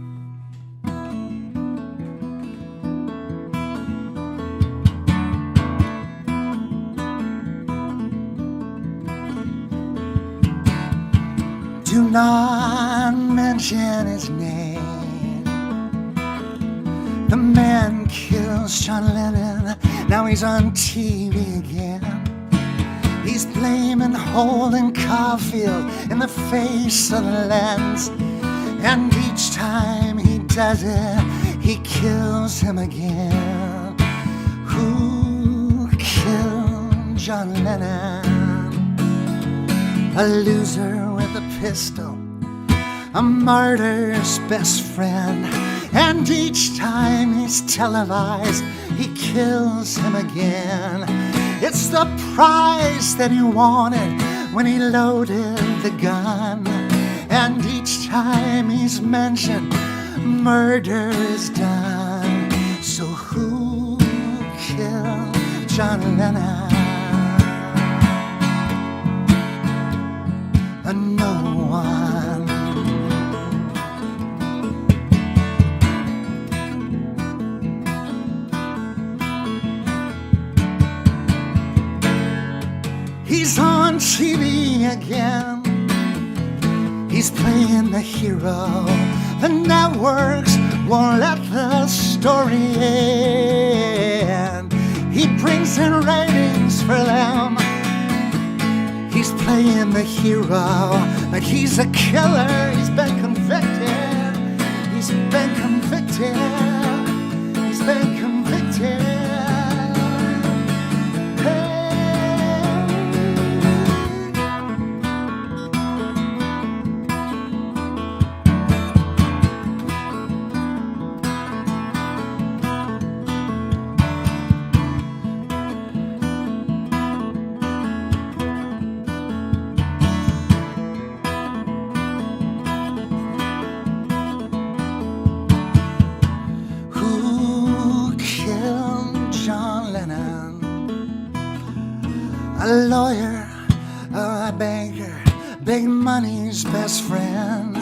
Do not mention his name. The man kills John Lennon. Now he's on TV again. He's blaming Holden Caulfield in the face of the lens. And each time he does it, he kills him again. Who killed John Lennon? A loser with a pistol, a martyr's best friend. And each time he's televised, he kills him again. It's the prize that he wanted when he loaded the gun. And each time he's mentioned, murder is done. So who killed John Lennon? No one. He's on TV again. He's playing the hero. The networks won't let the story end. He brings in ratings for them. He's playing the hero, but he's a killer. He's been convicted. He's been convicted. He's been convicted. A lawyer, a banker, big money's best friend.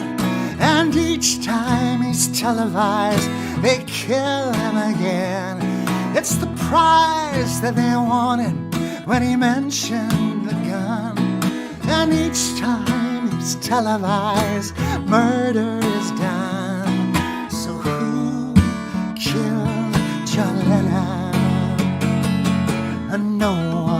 And each time he's televised, they kill him again. It's the prize that they wanted when he mentioned the gun. And each time he's televised, murder is done. So who killed John Lennon? No one.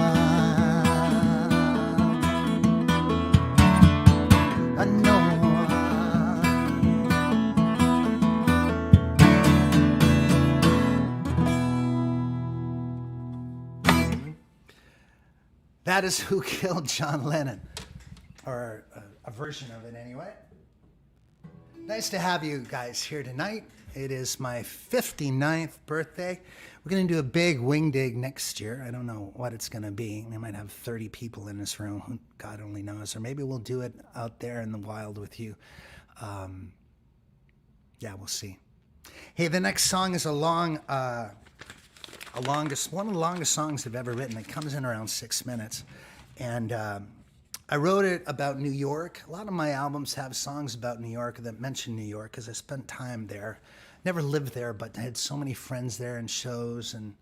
That is Who Killed John Lennon, or a version of it anyway. Nice to have you guys here tonight. It is my 59th birthday. We're going to do a big wing dig next year. I don't know what it's going to be. We might have 30 people in this room. God only knows. Or maybe we'll do it out there in the wild with you. Yeah, we'll see. Hey, the next song is one of the longest songs I've ever written. It comes in around 6 minutes. And I wrote it about New York. A lot of my albums have songs about New York that mention New York because I spent time there. Never lived there, but I had so many friends there and shows, and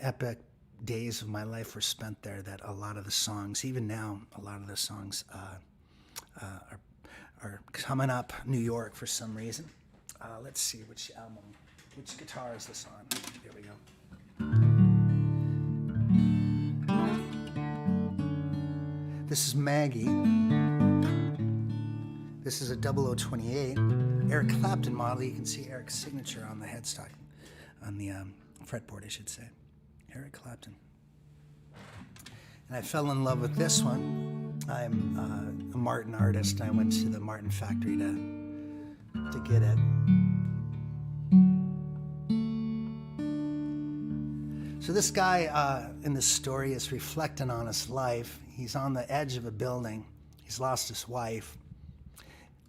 epic days of my life were spent there that a lot of the songs, even now, a lot of the songs are coming up New York for some reason. Let's see which guitar is this on? Here we go. This is Maggie. This is a 0028 Eric Clapton model. You can see Eric's signature on the headstock, on the fretboard, I should say. Eric Clapton. And I fell in love with this one. I'm a Martin artist. I went to the Martin factory to get it. So this guy in this story is reflecting on his life. He's on the edge of a building. He's lost his wife.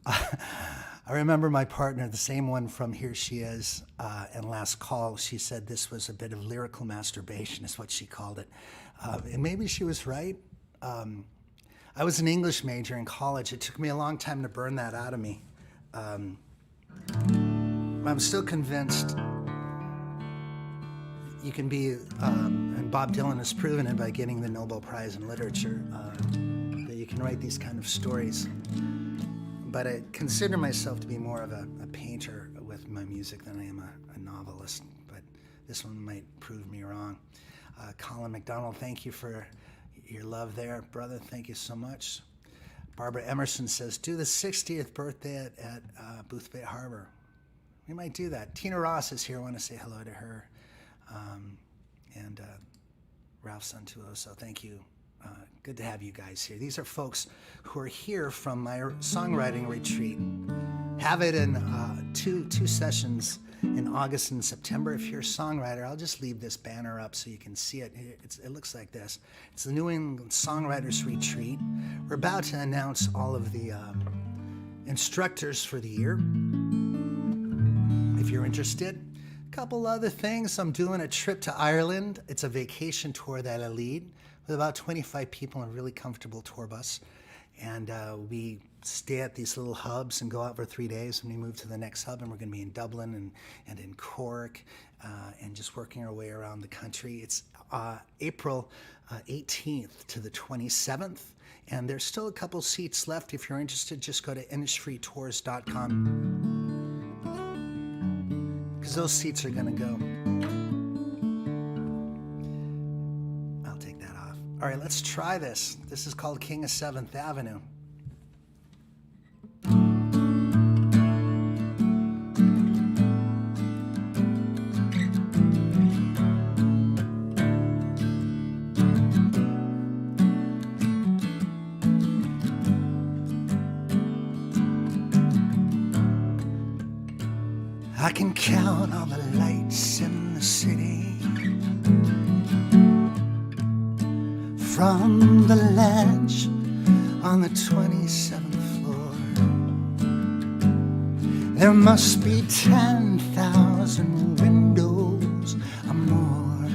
I remember my partner, the same one from Here She Is, and Last Call, she said this was a bit of lyrical masturbation, is what she called it. And maybe she was right. I was an English major in college. It took me a long time to burn that out of me. I'm still convinced you can be, and Bob Dylan has proven it by getting the Nobel Prize in Literature, that you can write these kind of stories. But I consider myself to be more of a painter with my music than I am a novelist. But this one might prove me wrong. Colin McDonald, thank you for your love there. Brother, thank you so much. Barbara Emerson says, do the 60th birthday at Boothbay Harbor. We might do that. Tina Ross is here. I want to say hello to her. And Ralph Santuoso, thank you. Good to have you guys here. These are folks who are here from my songwriting retreat. Have it in two sessions in August and September. If you're a songwriter, I'll just leave this banner up so you can see it. It looks like this. It's the New England Songwriters Retreat. We're about to announce all of the instructors for the year. If you're interested. Couple other things. I'm doing a trip to Ireland. It's a vacation tour that I lead with about 25 people in a really comfortable tour bus. And we stay at these little hubs and go out for 3 days, and we move to the next hub, and we're going to be in Dublin and in Cork and just working our way around the country. It's April 18th to the 27th, and there's still a couple seats left. If you're interested, just go to industrytours.com. Because those seats are going to go. I'll take that off. All right, let's try this. This is called King of 7th Avenue. I can count all the lights in the city. From the ledge on the 27th floor, there must be 10,000 windows or more.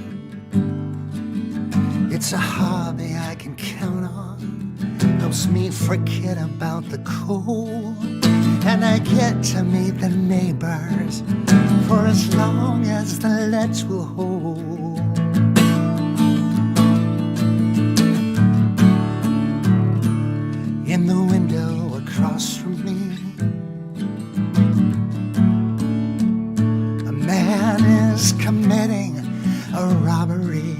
It's a hobby I can count on, helps me forget about the cold, and I get to meet the neighbors for as long as the ledge will hold. In the window across from me, a man is committing a robbery.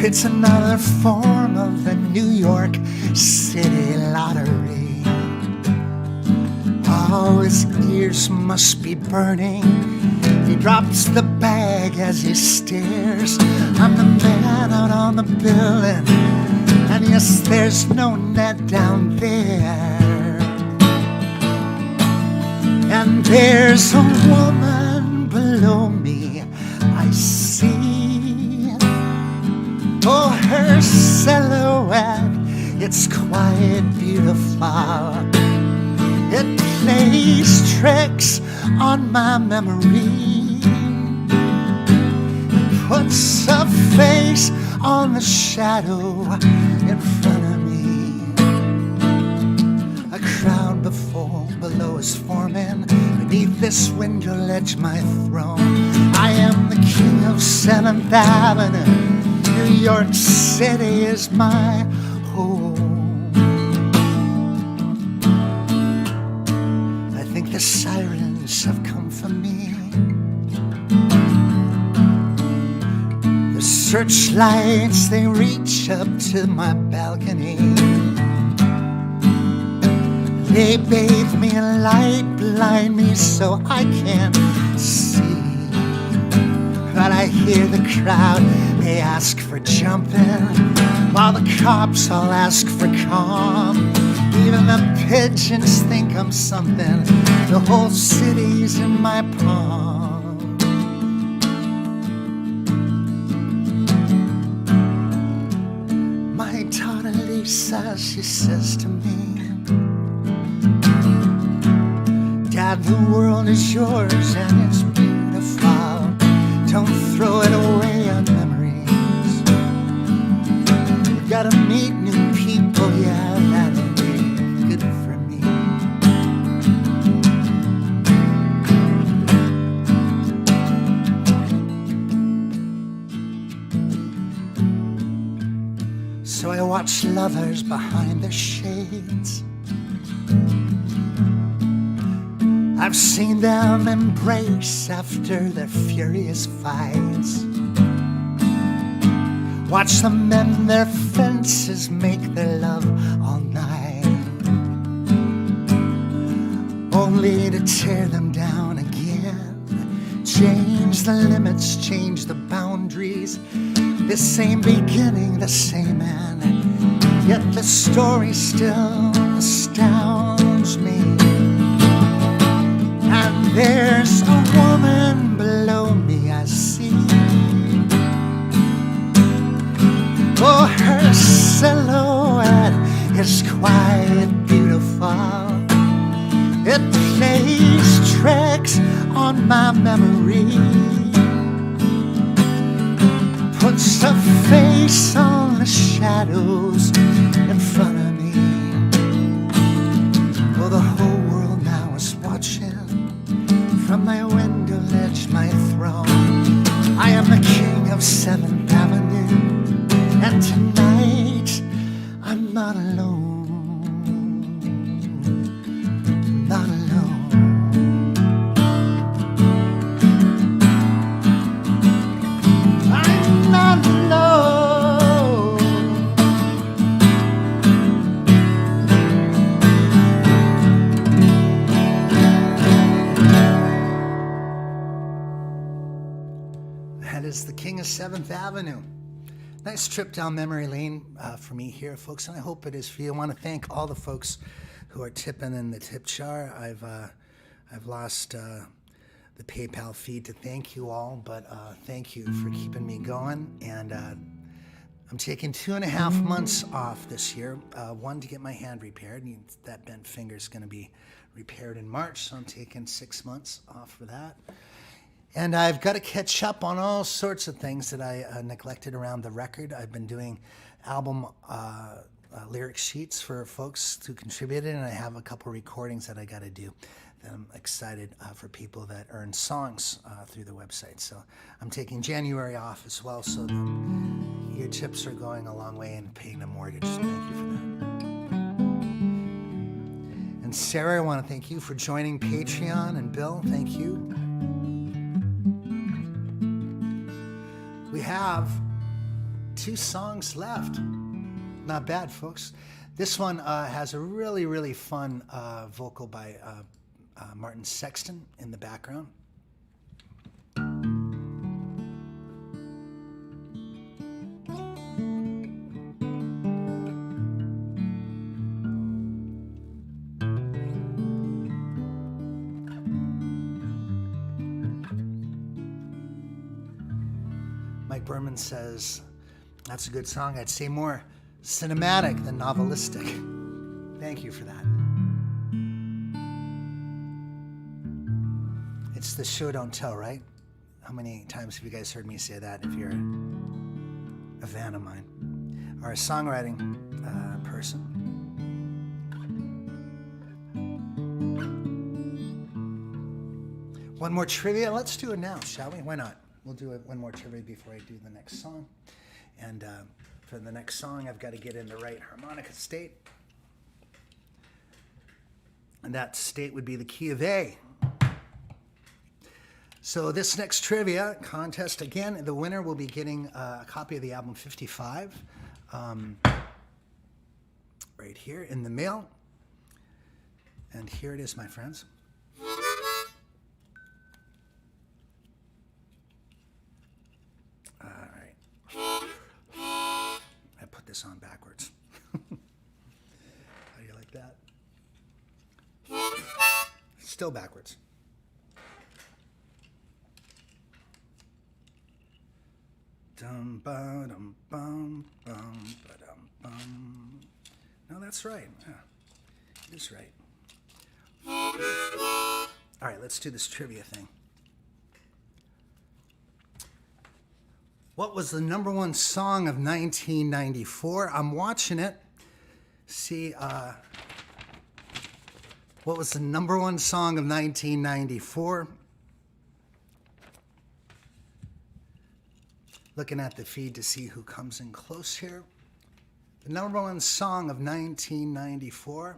It's another form of the New York City lottery. Oh, his ears must be burning. He drops the bag as he stares. I'm the man out on the building, and yes, there's no net down there. And there's a woman below me, I see. Oh, her silhouette, it's quite beautiful. It plays tricks on my memory. It puts a face on the shadow in front of me. A crowd below is forming. Beneath this window ledge my throne. I am the king of 7th Avenue. New York City is my home. I think the sirens have come for me. The searchlights, they reach up to my balcony. They bathe me in light, blind me so I can't see. But I hear the crowd, they ask for jumping, while the cops all ask for calm. Even the pigeons think I'm something. The whole city's in my palm. My daughter Lisa, she says to me, Dad, the world is yours and it's beautiful. Don't throw it away on memories. We've gotta meet new people, yeah, that'll be good for me. So I watch lovers behind their shades. I've seen them embrace after their furious fights. Watch them mend their fences, make their love all night, only to tear them down again. Change the limits, change the boundaries. The same beginning, the same end, yet the story still astounds me. And there's a woman below me, I see. Oh, her silhouette is quite beautiful. It plays tricks on my memory. Puts a face on the shadows in front of me. Oh, the whole world now is watching. From my window ledge, my throne. I am the king of 7th Avenue, and tonight I'm not alone. Not alone. I'm not alone. That is the king of 7th Avenue. Nice trip down memory lane for me here, folks, and I hope it is for you. I want to thank all the folks who are tipping in the tip jar. I've I've lost the PayPal feed to thank you all, but thank you for keeping me going. And I'm taking 2.5 months off this year. One, to get my hand repaired. That bent finger is going to be repaired in March, so I'm taking 6 months off for that. And I've got to catch up on all sorts of things that I neglected around the record. I've been doing album lyric sheets for folks who contributed, and I have a couple recordings that I got to do that I'm excited for people that earn songs through the website. So I'm taking January off as well, so your tips are going a long way in paying the mortgage. So thank you for that. And Sarah, I want to thank you for joining Patreon, and Bill, thank you. We have 2 songs left. Not bad, folks. This one has a really, really fun vocal by Martin Sexton in the background. Mike Berman says, that's a good song. I'd say more cinematic than novelistic. Thank you for that. It's the show don't tell, right? How many times have you guys heard me say that if you're a fan of mine or a songwriting person? One more trivia. Let's do it now, shall we? Why not? We'll do one more trivia before I do the next song. And for the next song, I've got to get in the right harmonica state. And that state would be the key of A. So this next trivia contest, again, the winner will be getting a copy of the album 55 right here in the mail. And here it is, my friends. All right. I put this on backwards. How do you like that? Still backwards. Dum ba dum bum bum ba dum bum. No, that's right. Yeah, it is right. All right, let's do this trivia thing. What was the #1 song of 1994? I'm watching it. See, what was the #1 song of 1994? Looking at the feed to see who comes in close here. The #1 song of 1994.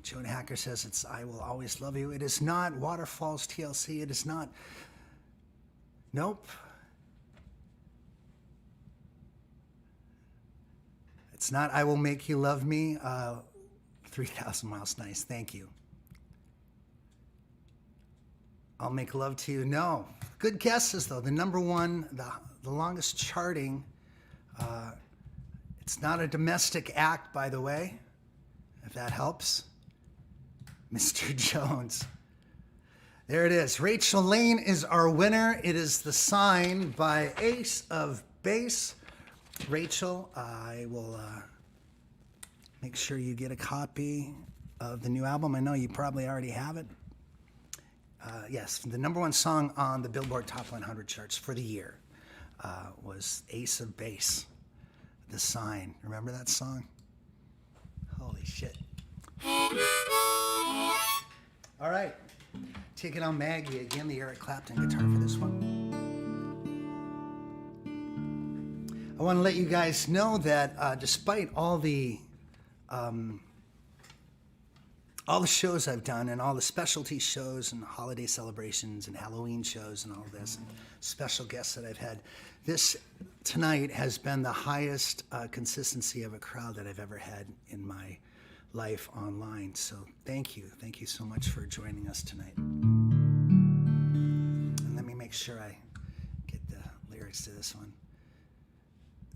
Joan Hacker says it's I Will Always Love You. It is not Waterfalls TLC. It is not. Nope. It's not I Will Make You Love Me. 3,000 Miles. Nice. Thank you. I'll Make Love to You. No. Good guesses, though. The #1, the longest charting. It's not a domestic act, by the way, if that helps. Mr. Jones. There it is. Rachel Lane is our winner. It is The Sign by Ace of Base. Rachel, I will make sure you get a copy of the new album. I know you probably already have it. Yes, the #1 song on the Billboard Top 100 charts for the year was Ace of Base, The Sign. Remember that song? Holy shit. All right, taking on Maggie again, the Eric Clapton guitar for this one. I want to let you guys know that despite all the shows I've done and all the specialty shows and holiday celebrations and Halloween shows and all this and special guests that I've had, this tonight has been the highest consistency of a crowd that I've ever had in my life online. So thank you. Thank you so much for joining us tonight. And let me make sure I get the lyrics to this one.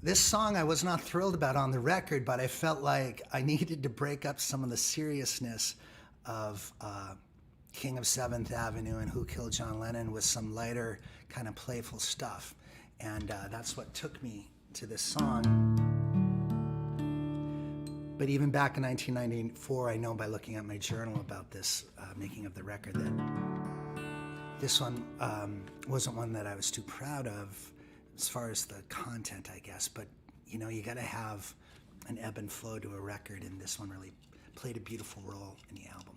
This song I was not thrilled about on the record, but I felt like I needed to break up some of the seriousness of King of 7th Avenue and Who Killed John Lennon with some lighter, kind of playful stuff. And that's what took me to this song. But even back in 1994, I know by looking at my journal about this making of the record that this one wasn't one that I was too proud of as far as the content, I guess. But, you know, you got to have an ebb and flow to a record, and this one really played a beautiful role in the album.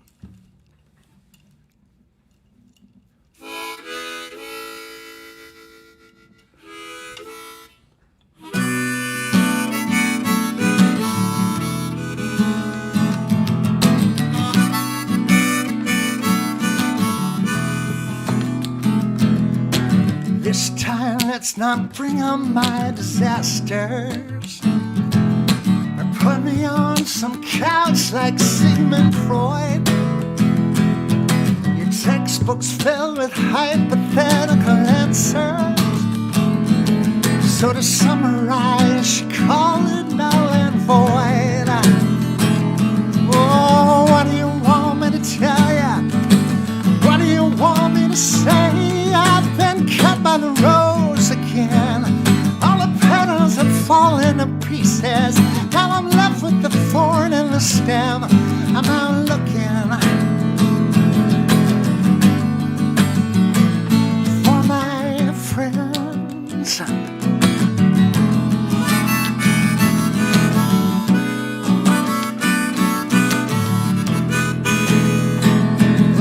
This time, let's not bring on my disasters or put me on some couch like Sigmund Freud. Your textbook's filled with hypothetical answers. So to summarize, you call it null and void. Oh, what do you want me to tell ya? What do you want me to say? I've been cut by the rose again. All the petals have fallen to pieces. Now I'm left with the thorn in the stem. I'm out looking for my friends.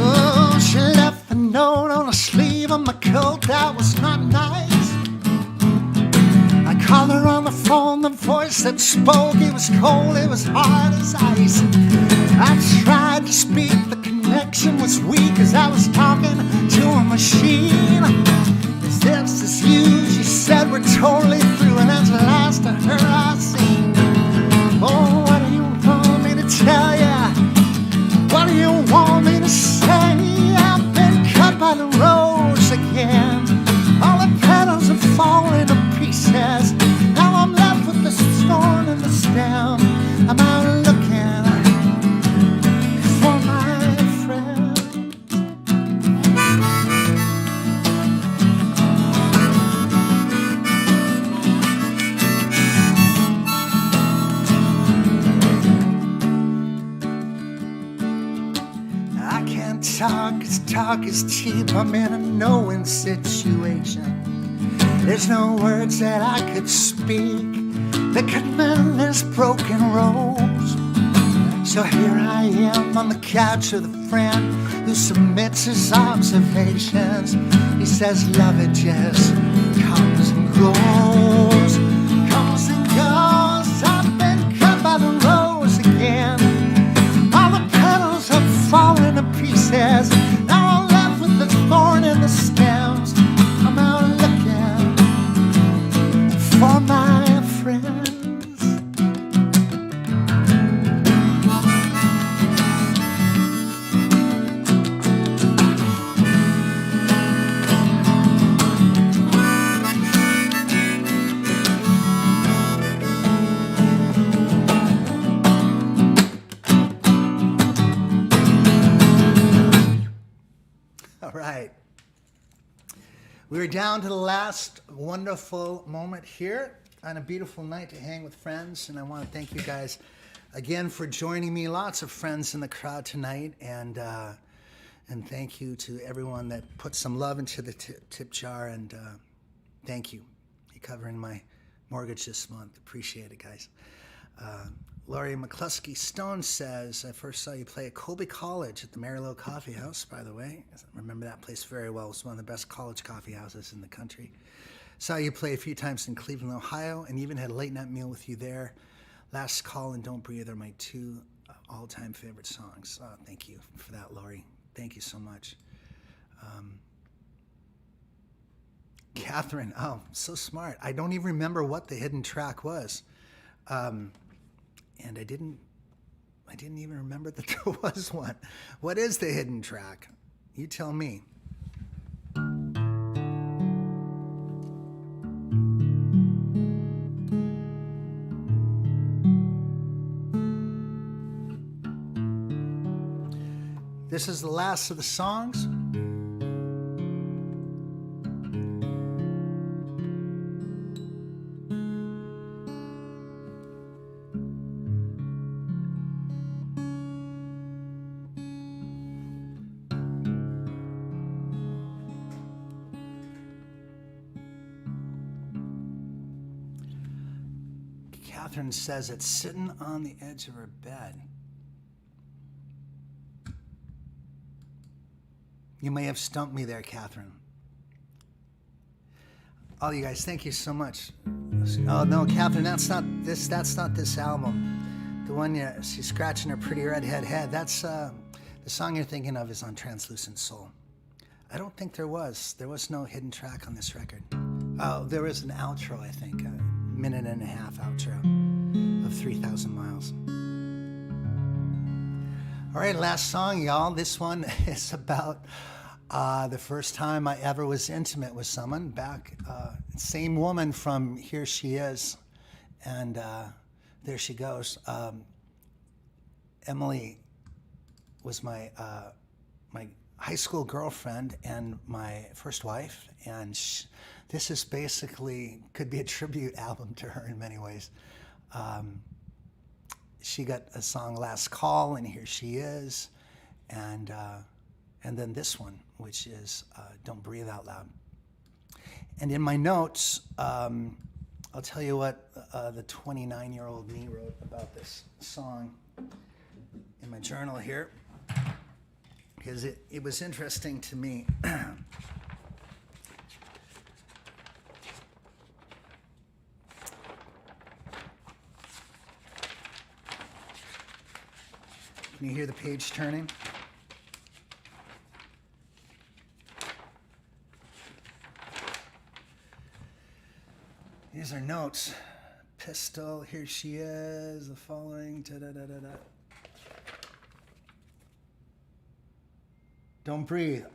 Oh, she left a note on the sleeve of my coat. That was not nice. I called her on the phone. The voice that spoke, it was cold, it was hard as ice. I tried to speak, the connection was weak as I was talking to a machine. Is this is you? She said we're totally through, and that's the last of her I seen. Oh, what do you want me to tell ya? What do you want me to say? I've been cut by the rose again. All the petals have fallen to pieces. Now I'm left with the thorn in the stem. I'm out looking for my friend. I can't talk, 'cause talk is cheap. I'm in a no-win situation. There's no words that I could speak that could mend this broken rose. So here I am on the couch with a friend who submits his observations. He says love, it just comes and goes, comes and goes. I've been cut by the rose again. All the petals have fallen to pieces. Now I'm left with the thorn in the stems. I'm out looking for my friends. All right. We're down to the last wonderful moment here on a beautiful night to hang with friends. And I want to thank you guys again for joining me. Lots of friends in the crowd tonight. And thank you to everyone that put some love into the tip jar. And thank you. You're covering my mortgage this month. Appreciate it, guys. Laurie McCluskey Stone says, I first saw you play at Colby College at the Marylow Coffee House, by the way. I remember that place very well. It was one of the best college coffee houses in the country. Saw you play a few times in Cleveland, Ohio, and even had a late night meal with you there. Last Call and Don't Breathe are my two all-time favorite songs. Thank you for that, Laurie. Thank you so much. Catherine, oh, so smart. I don't even remember what the hidden track was. And I didn't even remember that there was one. What is the hidden track? You tell me. This is the last of the songs. Catherine says it's sitting on the edge of her bed. You may have stumped me there, Catherine. All you guys, thank you so much. Oh no, Catherine, that's not this album. The one she's scratching her pretty redhead head. That's the song you're thinking of is on Translucent Soul. I don't think there was no hidden track on this record. Oh, there was an outro, I think, a minute and a half outro of 3,000 Miles. All right, last song, y'all. This one is about the first time I ever was intimate with someone. Back, same woman from Here She Is, and There She Goes. Emily was my high school girlfriend and my first wife, and this is basically could be a tribute album to her in many ways. She got a song, Last Call, and Here She Is, and then this one, which is Don't Breathe Out Loud. And in my notes, I'll tell you what the 29-year-old me wrote about this song in my journal here, because it was interesting to me. Can you hear the page turning? These are notes. Pistol, Here She Is, the following, da-da-da-da-da. Don't breathe.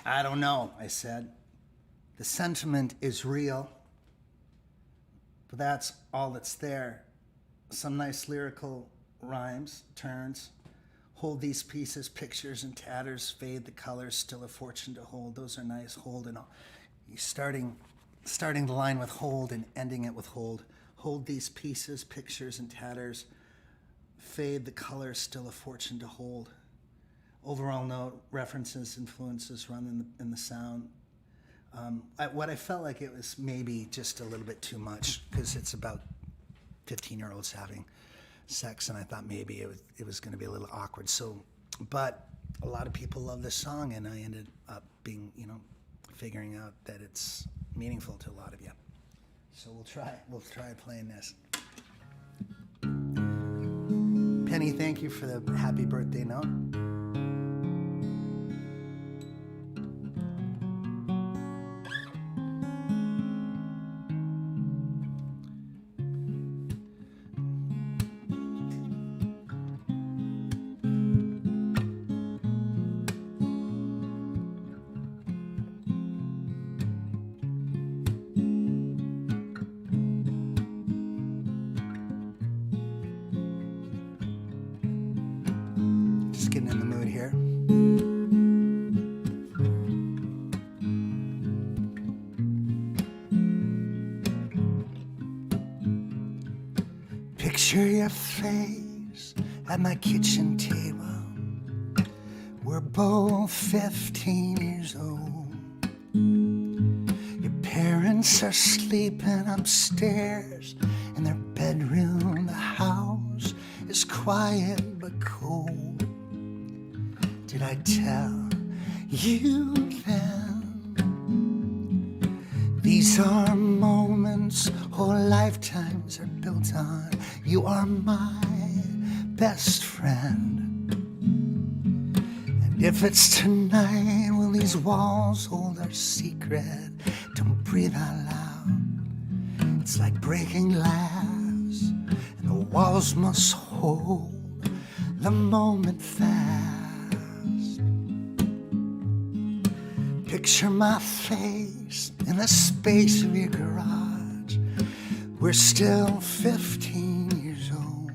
I don't know, I said. The sentiment is real, but that's all that's there. Some nice lyrical rhymes, turns. Hold these pieces, pictures and tatters, fade the colors, still a fortune to hold. Those are nice, hold and all. You starting the line with hold and ending it with hold. Hold these pieces, pictures and tatters, fade the colors, still a fortune to hold. Overall note, references, influences run in the sound. What I felt like it was maybe just a little bit too much, because it's about 15-year-olds having sex, and I thought maybe it was going to be a little awkward. So, but a lot of people love this song, and I ended up being, figuring out that it's meaningful to a lot of you. So we'll try playing this. Penny, thank you for the happy birthday note. Getting in the mood here. Picture your face at my kitchen table. We're both 15 years old. Your parents are sleeping upstairs in their bedroom. The house is quiet but cold. Did I tell you then? These are moments whole lifetimes are built on. You are my best friend. And if it's tonight, will these walls hold our secret? Don't breathe out loud. It's like breaking glass, and the walls must hold the moment fast. Picture my face in the space of your garage. We're still 15 years old.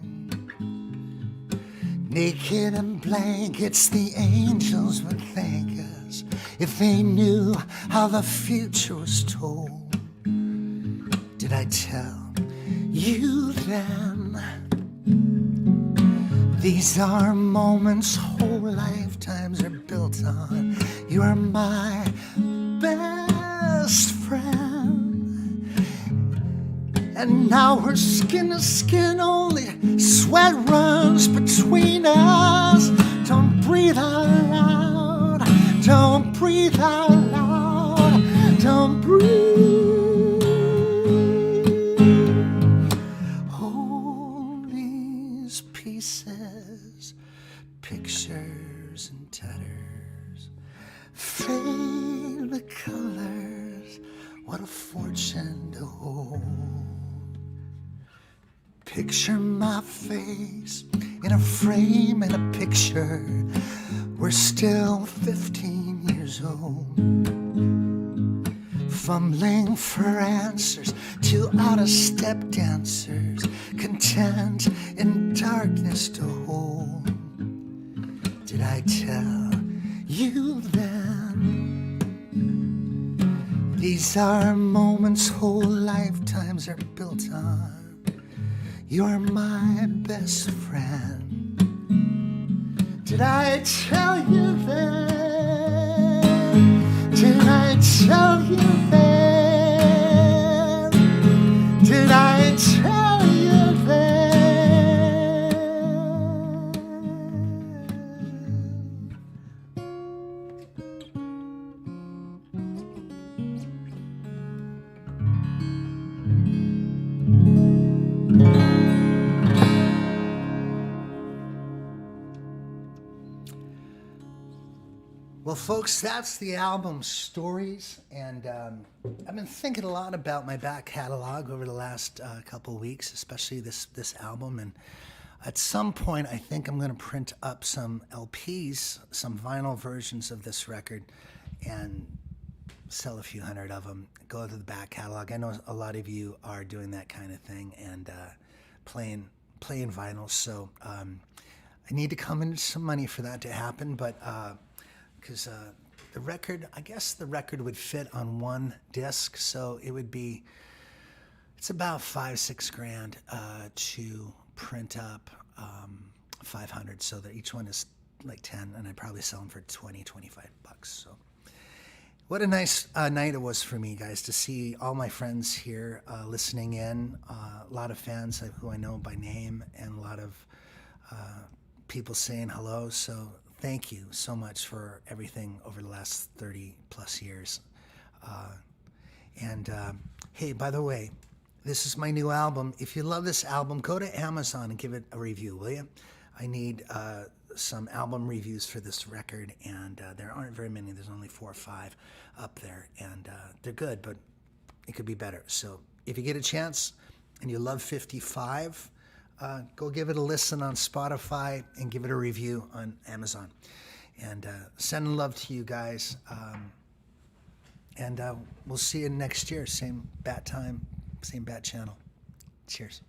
Naked and blankets, the angels would thank us if they knew how the future was told. Did I tell you then? These are moments whole lifetimes are built on. You are my best friend. And now we're skin to skin, only sweat runs between us. Don't breathe out loud, don't breathe out loud, don't breathe. Hold these pieces, pictures and tatters, fade the colors, what a fortune to hold. Picture my face in a frame in a picture. We're still 15 years old. Fumbling for answers to out-of-step dancers, content in darkness to hold. Did I tell you then? These are moments whole lifetimes are built on. You're my best friend. Did I tell you then? Did I tell you then? Did I tell you then? Well, folks, that's the album Stories, and I've been thinking a lot about my back catalog over the last couple of weeks, especially this album, and at some point I think I'm going to print up some LPs, some vinyl versions of this record, and sell a few hundred of them, go to the back catalog. I know a lot of you are doing that kind of thing and playing vinyl, so I need to come into some money for that to happen, but because the record, I guess the record would fit on one disc, so it would be, it's about $5-6 grand to print up 500, so that each one is like 10, and I'd probably sell them for $20-25. So what a nice night it was for me, guys, to see all my friends here listening in, a lot of fans who I know by name, and a lot of people saying hello, so thank you so much for everything over the last 30 plus years. Hey, by the way, this is my new album. If you love this album, go to Amazon and give it a review, will you? I need some album reviews for this record, and there aren't very many. There's only 4 or 5 up there, and they're good, but it could be better. So if you get a chance and you love 55, go give it a listen on Spotify and give it a review on Amazon. And sending love to you guys. And we'll see you next year. Same bat time, same bat channel. Cheers.